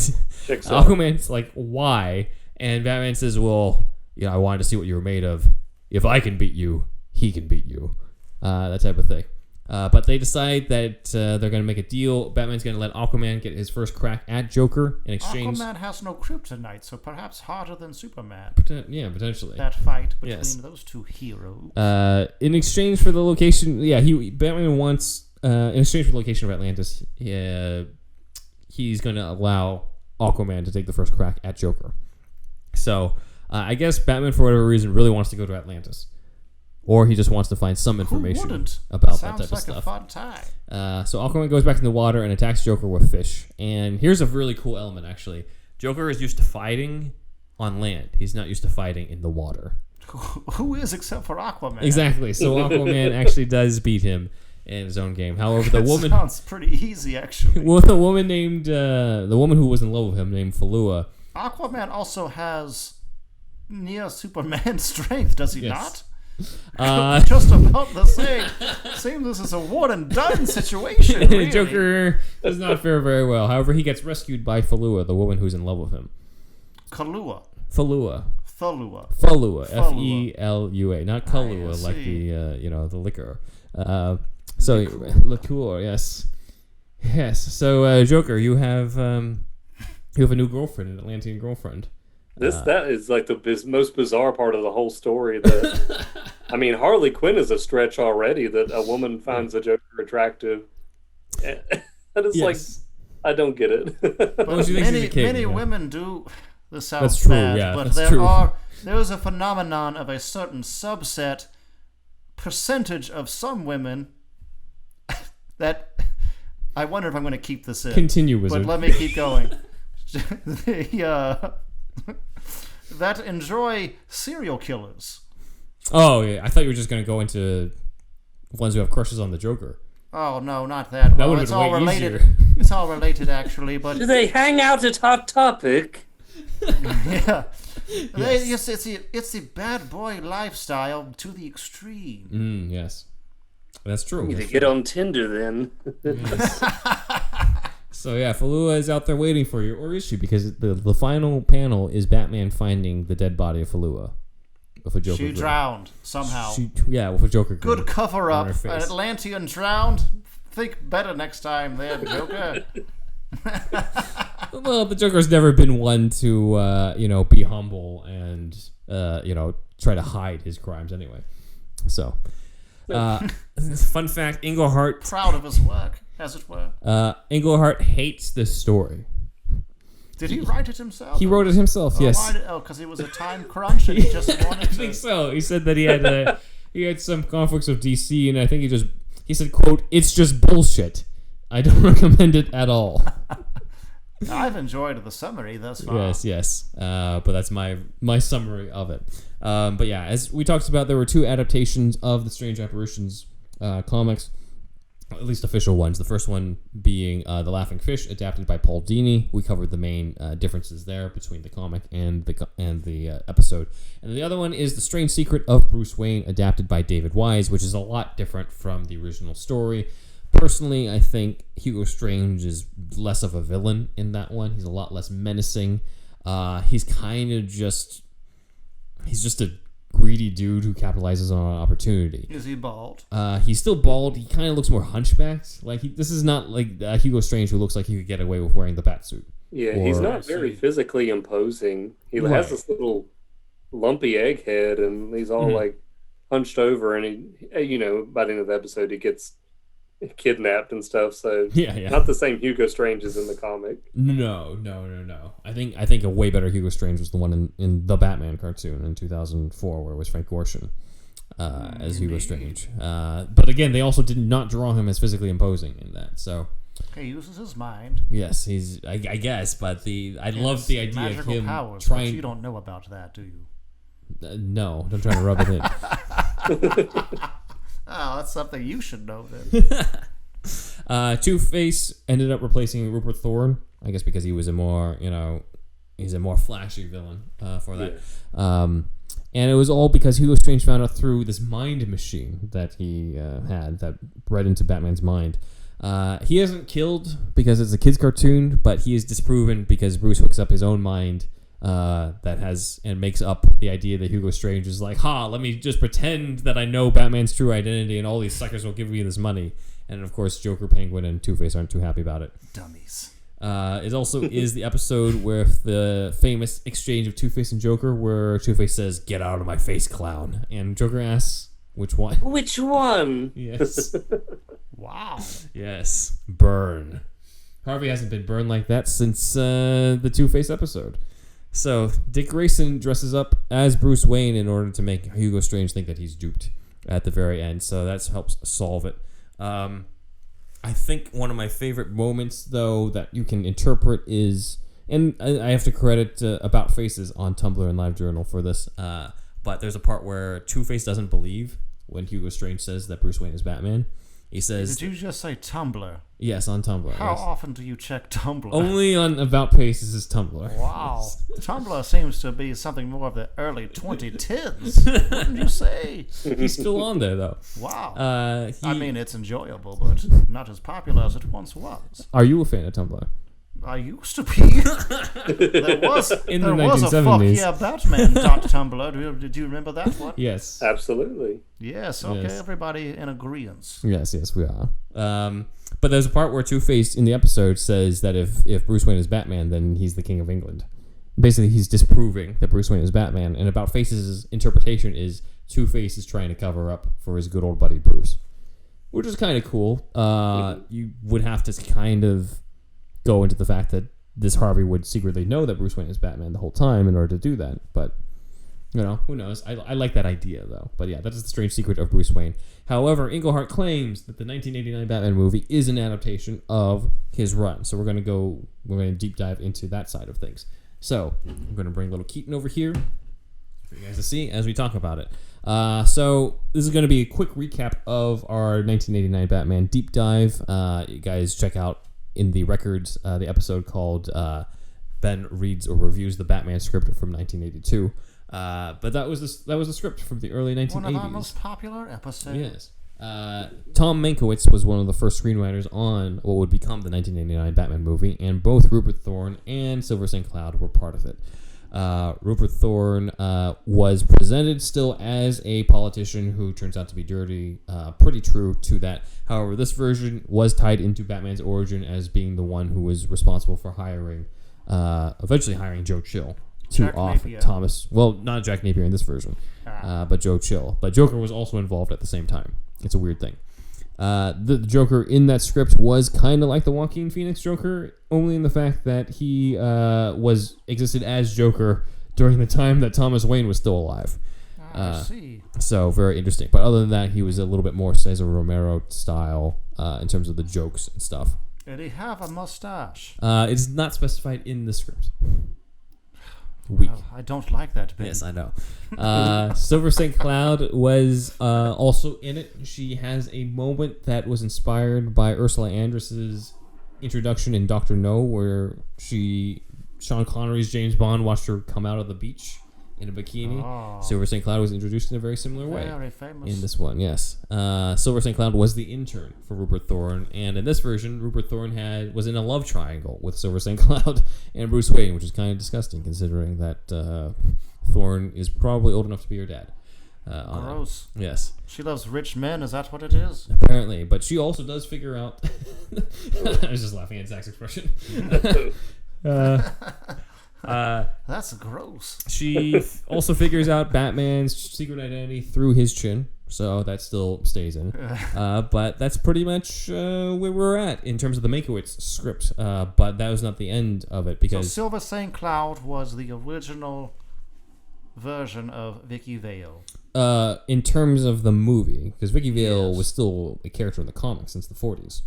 Aquaman's like, why? And Batman says, well, I wanted to see what you were made of. If I can beat you, he can beat you. That type of thing. But they decide that they're going to make a deal. Batman's going to let Aquaman get his first crack at Joker in exchange. Aquaman has no kryptonite, so perhaps harder than Superman. Yeah, potentially. That fight between those two heroes. In exchange for the location, Batman wants, in exchange for the location of Atlantis, he's going to allow Aquaman to take the first crack at Joker. So, I guess Batman, for whatever reason, really wants to go to Atlantis. Or he just wants to find some information about that type of stuff. Sounds like a fun time. So Aquaman goes back in the water and attacks Joker with fish. And here's a really cool element, actually. Joker is used to fighting on land. He's not used to fighting in the water. Who is except for Aquaman? Exactly. So Aquaman actually does beat him in his own game. However, the woman sounds pretty easy, actually. Well, the woman who was in love with him named Falua. Aquaman also has near Superman strength, does he not? Just about the same. Seems this is a one and done situation. Really. Joker does not fare very well. However, he gets rescued by Falua, the woman who's in love with him. Falua. Felua. F-E-L-U-A, not Kahlua, like the liquor. Liqueur, yes. So Joker, you have a new girlfriend, an Atlantean girlfriend. That is like the most bizarre part of the whole story. That I mean, Harley Quinn is a stretch already. That a woman finds a Joker attractive. That is like, I don't get it. But many women do. This sounds that's true, bad, yeah, but there is a phenomenon of a certain subset percentage of some women that I wonder if I'm going to keep this in. Continue, Wizard. But let me keep going. That enjoy serial killers. Oh, yeah. I thought you were just going to go into ones who have crushes on the Joker. Oh, no, not that. That would have been way easier. It's all related, actually, but... Do they hang out at Hot Topic? Yeah. Yes. It's the bad boy lifestyle to the extreme. Yes. That's true. You need to get on Tinder, then. Yes. So yeah, Falua is out there waiting for you, or is she? Because the final panel is Batman finding the dead body of Falua with a Joker. She drowned somehow. With a Joker. Good cover up. An Atlantean drowned. Think better next time, there, Joker. Well, the Joker's never been one to be humble and try to hide his crimes anyway. So, fun fact: Engelhardt, proud of his work, as it were. Engelhardt hates this story. Did he write it himself? He wrote it himself. Yes. Because it was a time crunch and he just wanted to. I think so. He said that he had some conflicts with DC, and I think he said, "quote It's just bullshit. I don't recommend it at all." I've enjoyed the summary thus far. Yes. But that's my summary of it. But yeah, as we talked about, there were two adaptations of the Strange Apparitions comics, at least official ones. The first one being The Laughing Fish, adapted by Paul Dini. We covered the main differences there between the comic and the episode. And then the other one is The Strange Secret of Bruce Wayne, adapted by David Wise, which is a lot different from the original story. Personally, I think Hugo Strange is less of a villain in that one. He's a lot less menacing. He's kind of just a greedy dude who capitalizes on an opportunity. Is he bald? He's still bald. He kind of looks more hunchbacked. This is not like Hugo Strange, who looks like he could get away with wearing the batsuit. Yeah, he's not very physically imposing. He has this little lumpy egg head, and he's all like hunched over, and he, by the end of the episode, he gets kidnapped and stuff. So not the same Hugo Strange as in the comic. No. I think a way better Hugo Strange was the one in the Batman cartoon in 2004, where it was Frank Gorshin as Hugo Strange. But again, they also did not draw him as physically imposing in that. So he uses his mind. Yes, he's. I guess, but I love the idea of him powers, trying. But you don't know about that, do you? No, don't try to rub it in. Oh, that's something you should know then. Two-Face ended up replacing Rupert Thorne, I guess because he was a more, he's a more flashy villain for that. Yeah. And it was all because Hugo Strange found out through this mind machine that he had that read into Batman's mind. He isn't killed because it's a kid's cartoon, but he is disproven because Bruce hooks up his own mind that has and makes up the idea that Hugo Strange is like, let me just pretend that I know Batman's true identity and all these suckers will give me this money. And of course, Joker, Penguin, and Two-Face aren't too happy about it. Dummies. It also is the episode with the famous exchange of Two-Face and Joker where Two-Face says, "Get out of my face, clown." And Joker asks, which one? Which one? Yes. Wow. Yes. Burn. Harvey hasn't been burned like that since the Two-Face episode. So, Dick Grayson dresses up as Bruce Wayne in order to make Hugo Strange think that he's duped at the very end. So, that helps solve it. I think one of my favorite moments, though, that you can interpret is, and I have to credit About Faces on Tumblr and LiveJournal for this, but there's a part where Two-Face doesn't believe when Hugo Strange says that Bruce Wayne is Batman. He says... Did you just say Tumblr? Yes, on Tumblr. How yes. often do you check Tumblr? Only on About Faces' Tumblr. Wow. Tumblr seems to be something more of the early 2010s. Wouldn't you say? He's still on there, though. Wow. I mean, it's enjoyable, but not as popular as it once was. Are you a fan of Tumblr? I used to be. there was a fuck yeah Batman.tumblr. Did you remember that one? Yes. Absolutely. Yes, okay, Yes. Everybody in agreement. Yes, we are. But there's a part where Two-Face in the episode says that if Bruce Wayne is Batman, then he's the King of England. Basically, he's disproving that Bruce Wayne is Batman, and About Face's interpretation is Two-Face is trying to cover up for his good old buddy Bruce, which is kind of cool. You would have to kind of go into the fact that this Harvey would secretly know that Bruce Wayne is Batman the whole time in order to do that, but who knows? I like that idea, though. But yeah, that is the strange secret of Bruce Wayne. However, Engelhardt claims that the 1989 Batman movie is an adaptation of his run. So we're going to deep dive into that side of things. So I'm going to bring little Keaton over here for you guys to see as we talk about it. So this is going to be a quick recap of our 1989 Batman deep dive. You guys check out in the records the episode called Ben Reads or Reviews the Batman script from 1982. But that was the script from the early 1980s. One of our most popular episodes. Yes. Tom Mankiewicz was one of the first screenwriters on what would become the 1989 Batman movie, and both Rupert Thorne and Silver St. Cloud were part of it. Rupert Thorne was presented still as a politician who turns out to be dirty, pretty true to that. However, this version was tied into Batman's origin as being the one who was responsible for eventually hiring Joe Chill to off Thomas. Well, not Jack Napier in this version, but Joe Chill. But Joker was also involved at the same time. It's a weird thing. The Joker in that script was kind of like the Joaquin Phoenix Joker, only in the fact that he existed as Joker during the time that Thomas Wayne was still alive. I see. So very interesting. But other than that, he was a little bit more Cesar Romero style in terms of the jokes and stuff. Did he have a mustache? It's not specified in the script. Weak. Well, I don't like that bit. Yes, I know. Silver St. Cloud was also in it. She has a moment that was inspired by Ursula Andress's introduction in Dr. No, where Sean Connery's James Bond watched her come out of the beach in a bikini. Oh. Silver St. Cloud was introduced in a very similar way. Very famous. In this one, yes. Silver St. Cloud was the intern for Rupert Thorne, and in this version, Rupert Thorne was in a love triangle with Silver St. Cloud and Bruce Wayne, which is kind of disgusting considering that Thorne is probably old enough to be her dad. Gross. Yes. She loves rich men, is that what it is? Apparently, but she also does figure out... I was just laughing at Zach's expression. That's gross. She also figures out Batman's secret identity through his chin, so that still stays in. But that's pretty much where we're at in terms of the Mankiewicz script. But that was not the end of it because So Silver St. Cloud was the original version of Vicky Vale. In terms of the movie, because Vicky Vale Yes. was still a character in the comics since the 40s.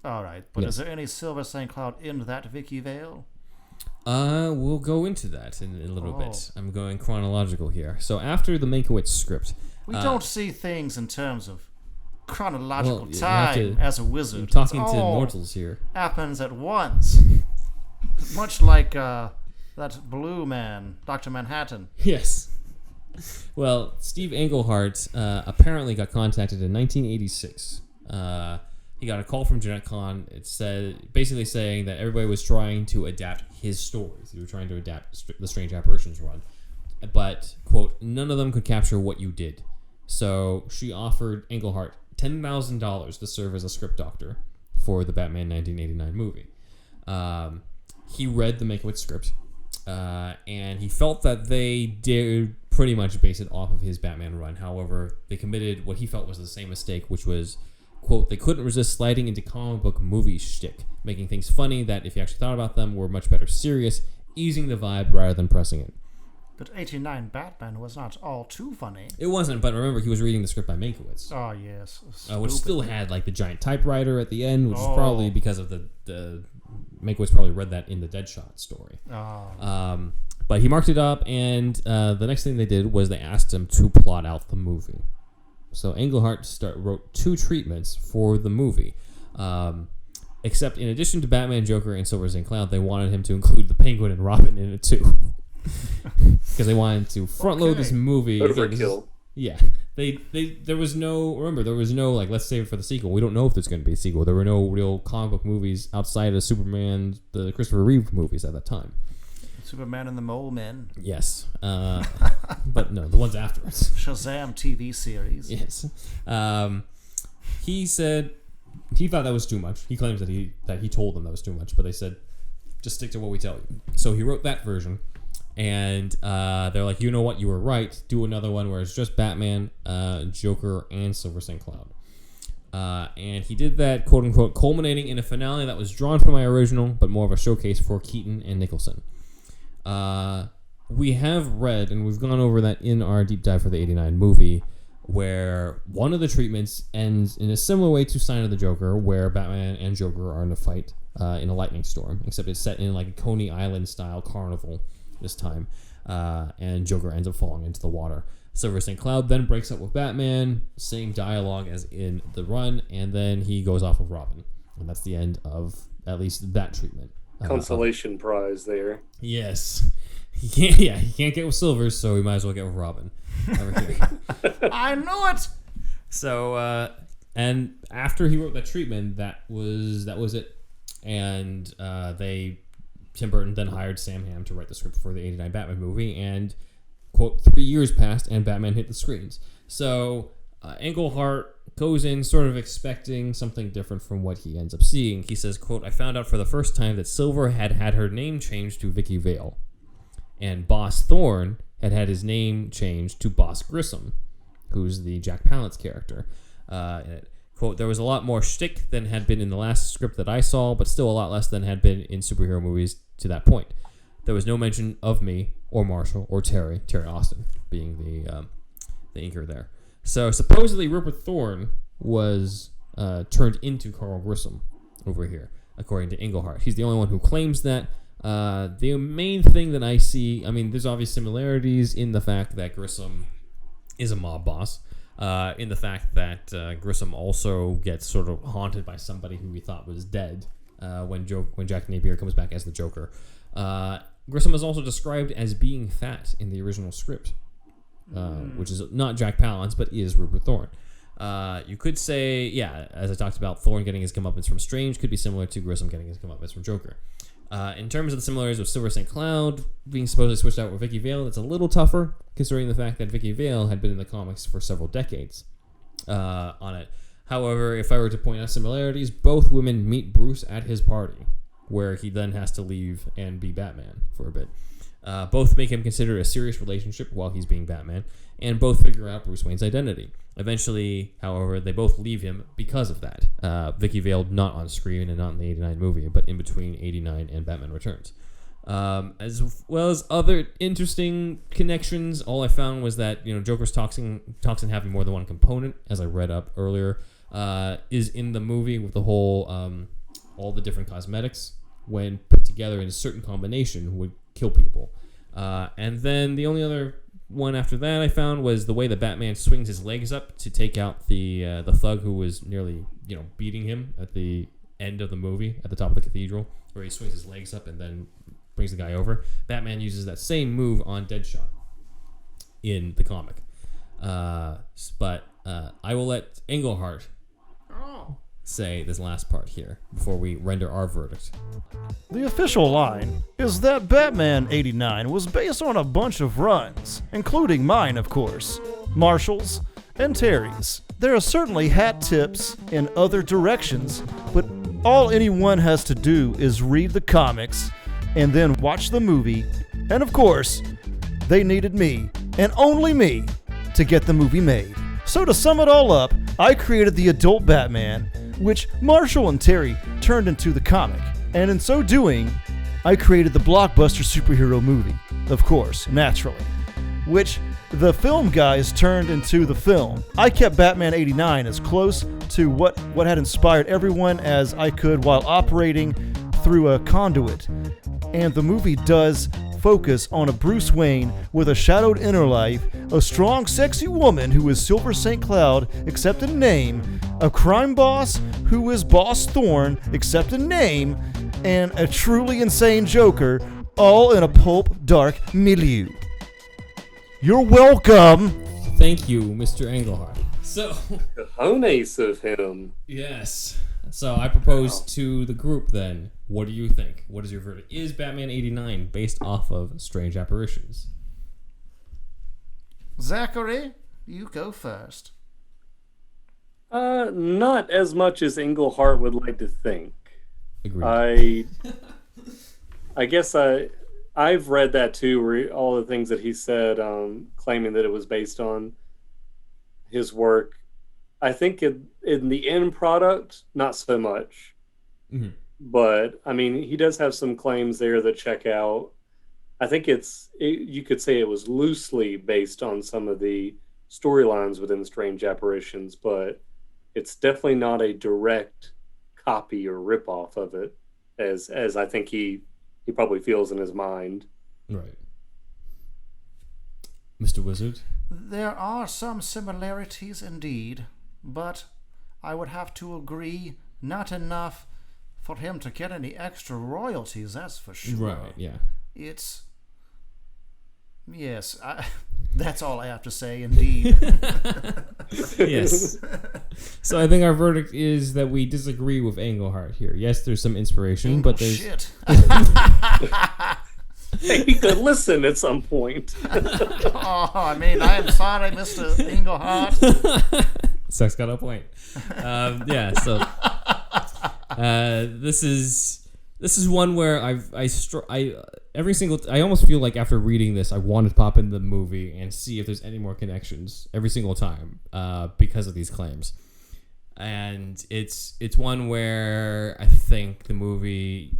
All right, but Yes. is there any Silver St. Cloud in that Vicky Vale? We'll go into that in a little Oh. bit. I'm going chronological here. So after the Mankiewicz script, We don't see things in terms of chronological Well, you time have to- as a wizard. I'm talking It's to all mortals here. happens at once. Much like that blue man, Dr. Manhattan. Yes. Well, Steve Engelhardt apparently got contacted in 1986. He got a call from Jeanette Kahn. It said basically saying that everybody was trying to adapt his stories. They were trying to adapt the Strange Apparitions run, but quote, none of them could capture what you did. So she offered Engelhardt $10,000 to serve as a script doctor for the Batman 1989 movie. He read the Mankiewicz script, and he felt that they did pretty much base it off of his Batman run. However, they committed what he felt was the same mistake, which was, quote, they couldn't resist sliding into comic book movie shtick, making things funny that, if you actually thought about them, were much better serious, easing the vibe rather than pressing it. But 89 Batman was not all too funny. It wasn't, but remember, he was reading the script by Mankiewicz. Oh, yes. Which still had like the giant typewriter at the end, which is Oh. probably because of the Mankiewicz probably read that in the Deadshot story. Oh. But he marked it up, and the next thing they did was they asked him to plot out the movie. So Engelhardt wrote 2 treatments for the movie. Except in addition to Batman, Joker, and Silver St. Cloud, they wanted him to include the Penguin and Robin in it too. Because they wanted to front load this movie. Overkill. Yeah. There was no like, let's save it for the sequel. We don't know if there's going to be a sequel. There were no real comic book movies outside of Superman, the Christopher Reeve movies at that time. Superman and the Mole Men. Yes. But no, the ones afterwards. Shazam TV series. Yes. He said he thought that was too much. He claims that he told them that was too much, but they said, just stick to what we tell you. So he wrote that version, and they're like, you know what, you were right. Do another one where it's just Batman, Joker, and Silver St. Cloud. And he did that, quote unquote, culminating in a finale that was drawn from my original, but more of a showcase for Keaton and Nicholson. We have read, and we've gone over that in our deep dive for the 89 movie, where one of the treatments ends in a similar way to Sign of the Joker, where Batman and Joker are in a fight in a lightning storm, except it's set in like a Coney Island style carnival this time, and Joker ends up falling into the water. Silver St. Cloud then breaks up with Batman, same dialogue as in the run, and then he goes off with Robin, and that's the end of at least that treatment. Consolation prize there. Yes. He can't get with Silver, so he might as well get with Robin. Over here. I knew it! So, and after he wrote that treatment, that was it. And Tim Burton then hired Sam Hamm to write the script for the 89 Batman movie, and, quote, 3 years passed and Batman hit the screens. So, Engelhardt goes in sort of expecting something different from what he ends up seeing. He says, quote, I found out for the first time that Silver had her name changed to Vicky Vale, and Boss Thorne had his name changed to Boss Grissom, who's the Jack Palance character. Quote, there was a lot more shtick than had been in the last script that I saw, but still a lot less than had been in superhero movies to that point. There was no mention of me or Marshall or Terry Austin being the inker there. So supposedly Rupert Thorne was turned into Carl Grissom over here, according to Engelhardt. He's the only one who claims that. The main thing that I see, I mean, there's obvious similarities in the fact that Grissom is a mob boss, in the fact that Grissom also gets sort of haunted by somebody who he thought was dead when Jack Napier comes back as the Joker. Grissom is also described as being fat in the original script, which is not Jack Palance, but is Rupert Thorne. You could say, yeah, as I talked about, Thorne getting his comeuppance from Strange could be similar to Grissom getting his comeuppance from Joker. In terms of the similarities of Silver St. Cloud being supposedly switched out with Vicky Vale, it's a little tougher, considering the fact that Vicky Vale had been in the comics for several decades on it. However, if I were to point out similarities, both women meet Bruce at his party, where he then has to leave and be Batman for a bit. Both make him consider a serious relationship while he's being Batman, and both figure out Bruce Wayne's identity. Eventually, however, they both leave him because of that. Vicky Vale not on screen and not in the 89 movie, but in between 89 and Batman Returns. As well as other interesting connections, all I found was that, Joker's toxin having more than one component, as I read up earlier, is in the movie with the whole, all the different cosmetics, when put together in a certain combination, would kill people. And then the only other one after that I found was the way the Batman swings his legs up to take out the thug who was nearly beating him at the end of the movie at the top of the cathedral, where he swings his legs up and then brings the guy over. Batman uses that same move on Deadshot in the comic. But I will let Engelhardt say this last part here before we render our verdict. The official line is that Batman 89 was based on a bunch of runs, including mine, of course, Marshall's, and Terry's. There are certainly hat tips in other directions, but all anyone has to do is read the comics and then watch the movie, and of course, they needed me, and only me, to get the movie made. So to sum it all up, I created the adult Batman, which Marshall and Terry turned into the comic. And in so doing, I created the blockbuster superhero movie, of course, naturally, which the film guys turned into the film. I kept Batman 89 as close to what had inspired everyone as I could while operating through a conduit. And the movie does focus on a Bruce Wayne with a shadowed inner life, a strong, sexy woman who is Silver St. Cloud, except in name, a crime boss who is Boss Thorne, except in name, and a truly insane Joker, all in a pulp, dark milieu. You're welcome! Thank you, Mr. Engelhardt. So, Cojones of him. yes. So I propose to the group then, what do you think? What is your verdict? Is Batman 89 based off of Strange Apparitions? Zachary, you go first. Not as much as Engelhardt would like to think. Agreed. I guess I've read that too, where all the things that he said, claiming that it was based on his work. I think in the end product, not so much. Mm-hmm. But, I mean, he does have some claims there that check out. I think you could say it was loosely based on some of the storylines within Strange Apparitions, but it's definitely not a direct copy or ripoff of it, as I think he probably feels in his mind. Right. Mr. Wizard? There are some similarities indeed, but I would have to agree, not enough for him to get any extra royalties, that's for sure. Right, yeah. It's... Yes, that's all I have to say, indeed. Yes. So I think our verdict is that we disagree with Engelhardt here. Yes, there's some inspiration, but there's... Shit. He could listen at some point. Oh, I mean, I am sorry, Mr. Engelhardt. Zach's got a point. Yeah, so this is one where I almost feel like after reading this, I want to pop in the movie and see if there's any more connections every single time because of these claims. And it's one where I think the movie,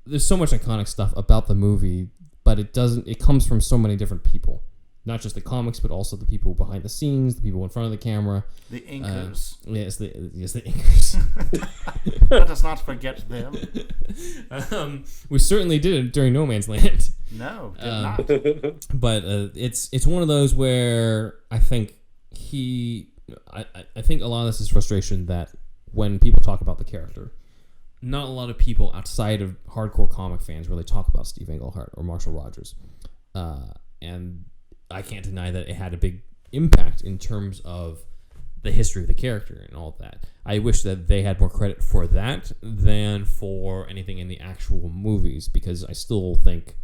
there's so much iconic stuff about the movie, but it comes from so many different people. Not just the comics, but also the people behind the scenes, the people in front of the camera. The inkers. Yes, the inkers. Let us not forget them. We certainly did it during No Man's Land. No, did not. But it's one of those where I think I think a lot of this is frustration that when people talk about the character, not a lot of people outside of hardcore comic fans really talk about Steve Engelhardt or Marshall Rogers. And I can't deny that it had a big impact in terms of the history of the character and all of that. I wish that they had more credit for that than for anything in the actual movies, because I still think,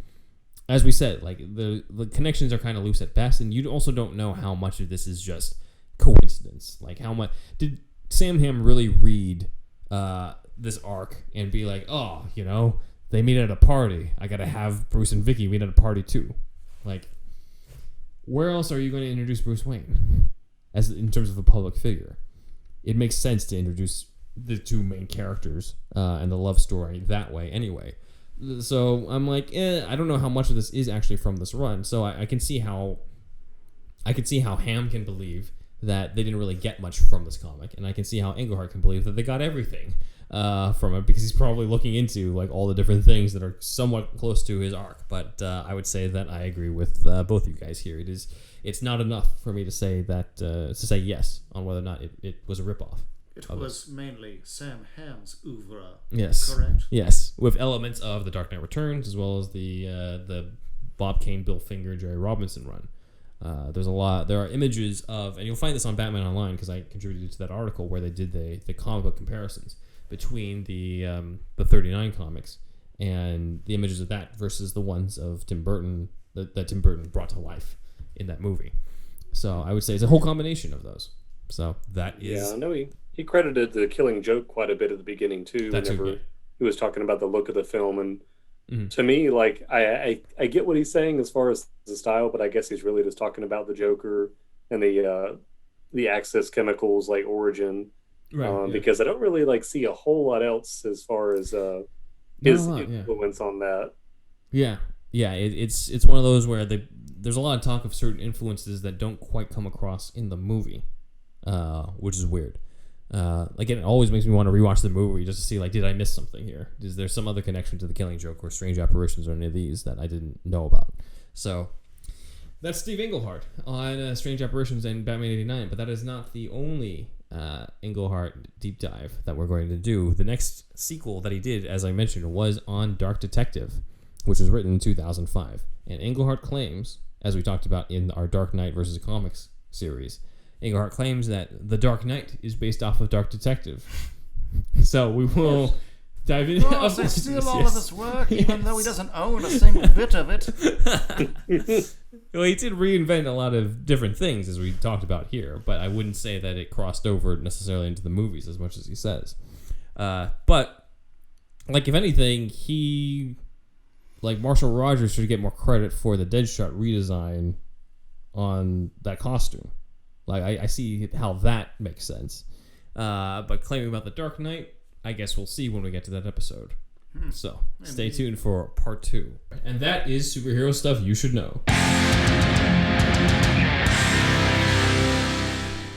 as we said, like the connections are kind of loose at best, and you also don't know how much of this is just coincidence. Like, how much did Sam Hamm really read this arc and be like, oh, they meet at a party, I gotta have Bruce and Vicky meet at a party too. Like, where else are you going to introduce Bruce Wayne as in terms of a public figure? It makes sense to introduce the two main characters and the love story that way anyway. So I'm like, I don't know how much of this is actually from this run. So I can see how Hamm can believe that they didn't really get much from this comic, and I can see how Engelhardt can believe that they got everything. from it, because he's probably looking into like all the different things that are somewhat close to his arc. But I would say that I agree with both you guys here. It's not enough for me to say that to say yes on whether or not it was a ripoff. It was mainly Sam Hamm's oeuvre. Yes. Correct. Yes, with elements of The Dark Knight Returns as well as the Bob Kane, Bill Finger, Jerry Robinson run. There's a lot. There are images of, and you'll find this on Batman Online because I contributed to that article where they did the comic book comparisons between the 39 comics and the images of that versus the ones of Tim Burton that Tim Burton brought to life in that movie. So I would say it's a whole combination of those. So that is. Yeah, I know he credited the Killing Joke quite a bit at the beginning too. Whenever he was talking about the look of the film, and to me, like I get what he's saying as far as the style, but I guess he's really just talking about the Joker and the Access Chemicals like origin, because I don't really like see a whole lot else as far as his influence on that. Yeah, it's one of those where there's a lot of talk of certain influences that don't quite come across in the movie, which is weird. Again, it always makes me want to rewatch the movie just to see, like, did I miss something here? Is there some other connection to The Killing Joke or Strange Apparitions or any of these that I didn't know about? So, that's Steve Engelhardt on Strange Apparitions and Batman 89, but that is not the only Engelhardt deep dive that we're going to do. The next sequel that he did, as I mentioned, was on Dark Detective, which was written in 2005. And Engelhardt claims, as we talked about in our Dark Knight versus Comics series, Engelhardt claims that The Dark Knight is based off of Dark Detective. So we will dive into they steal all of his work, even though he doesn't own a single bit of it. Well, he did reinvent a lot of different things, as we talked about here, but I wouldn't say that it crossed over necessarily into the movies as much as he says. But, like, if anything, Marshall Rogers should get more credit for the Deadshot redesign on that costume. Like, I see how that makes sense. But claiming about the Dark Knight, I guess we'll see when we get to that episode. So, stay tuned for part 2. And that is superhero stuff you should know.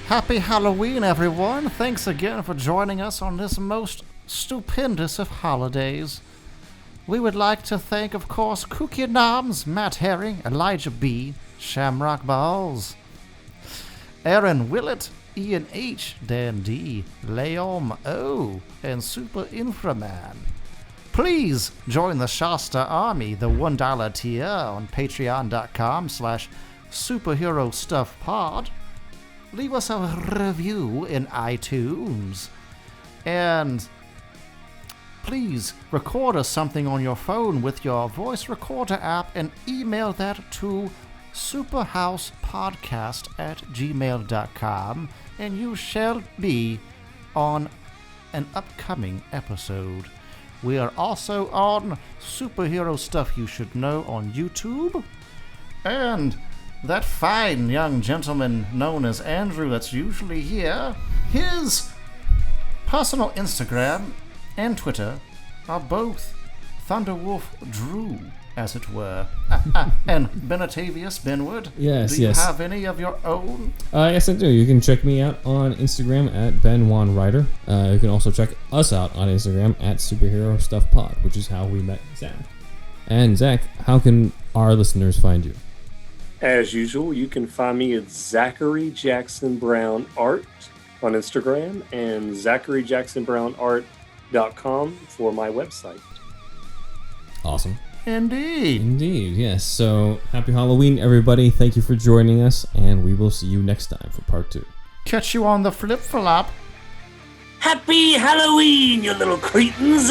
Happy Halloween, everyone. Thanks again for joining us on this most stupendous of holidays. We would like to thank, of course, Cookie Noms, Matt Herring, Elijah B., Shamrock Balls, Aaron Willett, Ian H., Dan D., Leom O., and Super Inframan. Please join the Shasta Army, the $1 tier, on patreon.com/superherostuffpod. Leave us a review in iTunes. And please record us something on your phone with your voice recorder app and email that to SuperHousePodcast@gmail.com, and you shall be on an upcoming episode. We are also on Superhero Stuff You Should Know on YouTube. And that fine young gentleman known as Andrew that's usually here, his personal Instagram and Twitter are both Thunderwolf Drew, as it were. And Benatavius Benwood, do you have any of your own? Yes, I do. You can check me out on Instagram at BenJuanWriter. You can also check us out on Instagram at SuperHeroStuffPod, which is how we met Zach. And Zach, how can our listeners find you? As usual, you can find me at Zachary Jackson Brown Art on Instagram and ZacharyJacksonBrownArt.com for my website. Awesome. Indeed, yes. So, happy Halloween, everybody. Thank you for joining us, and we will see you next time for part 2. Catch you on the flip-flop. Happy Halloween, you little cretins!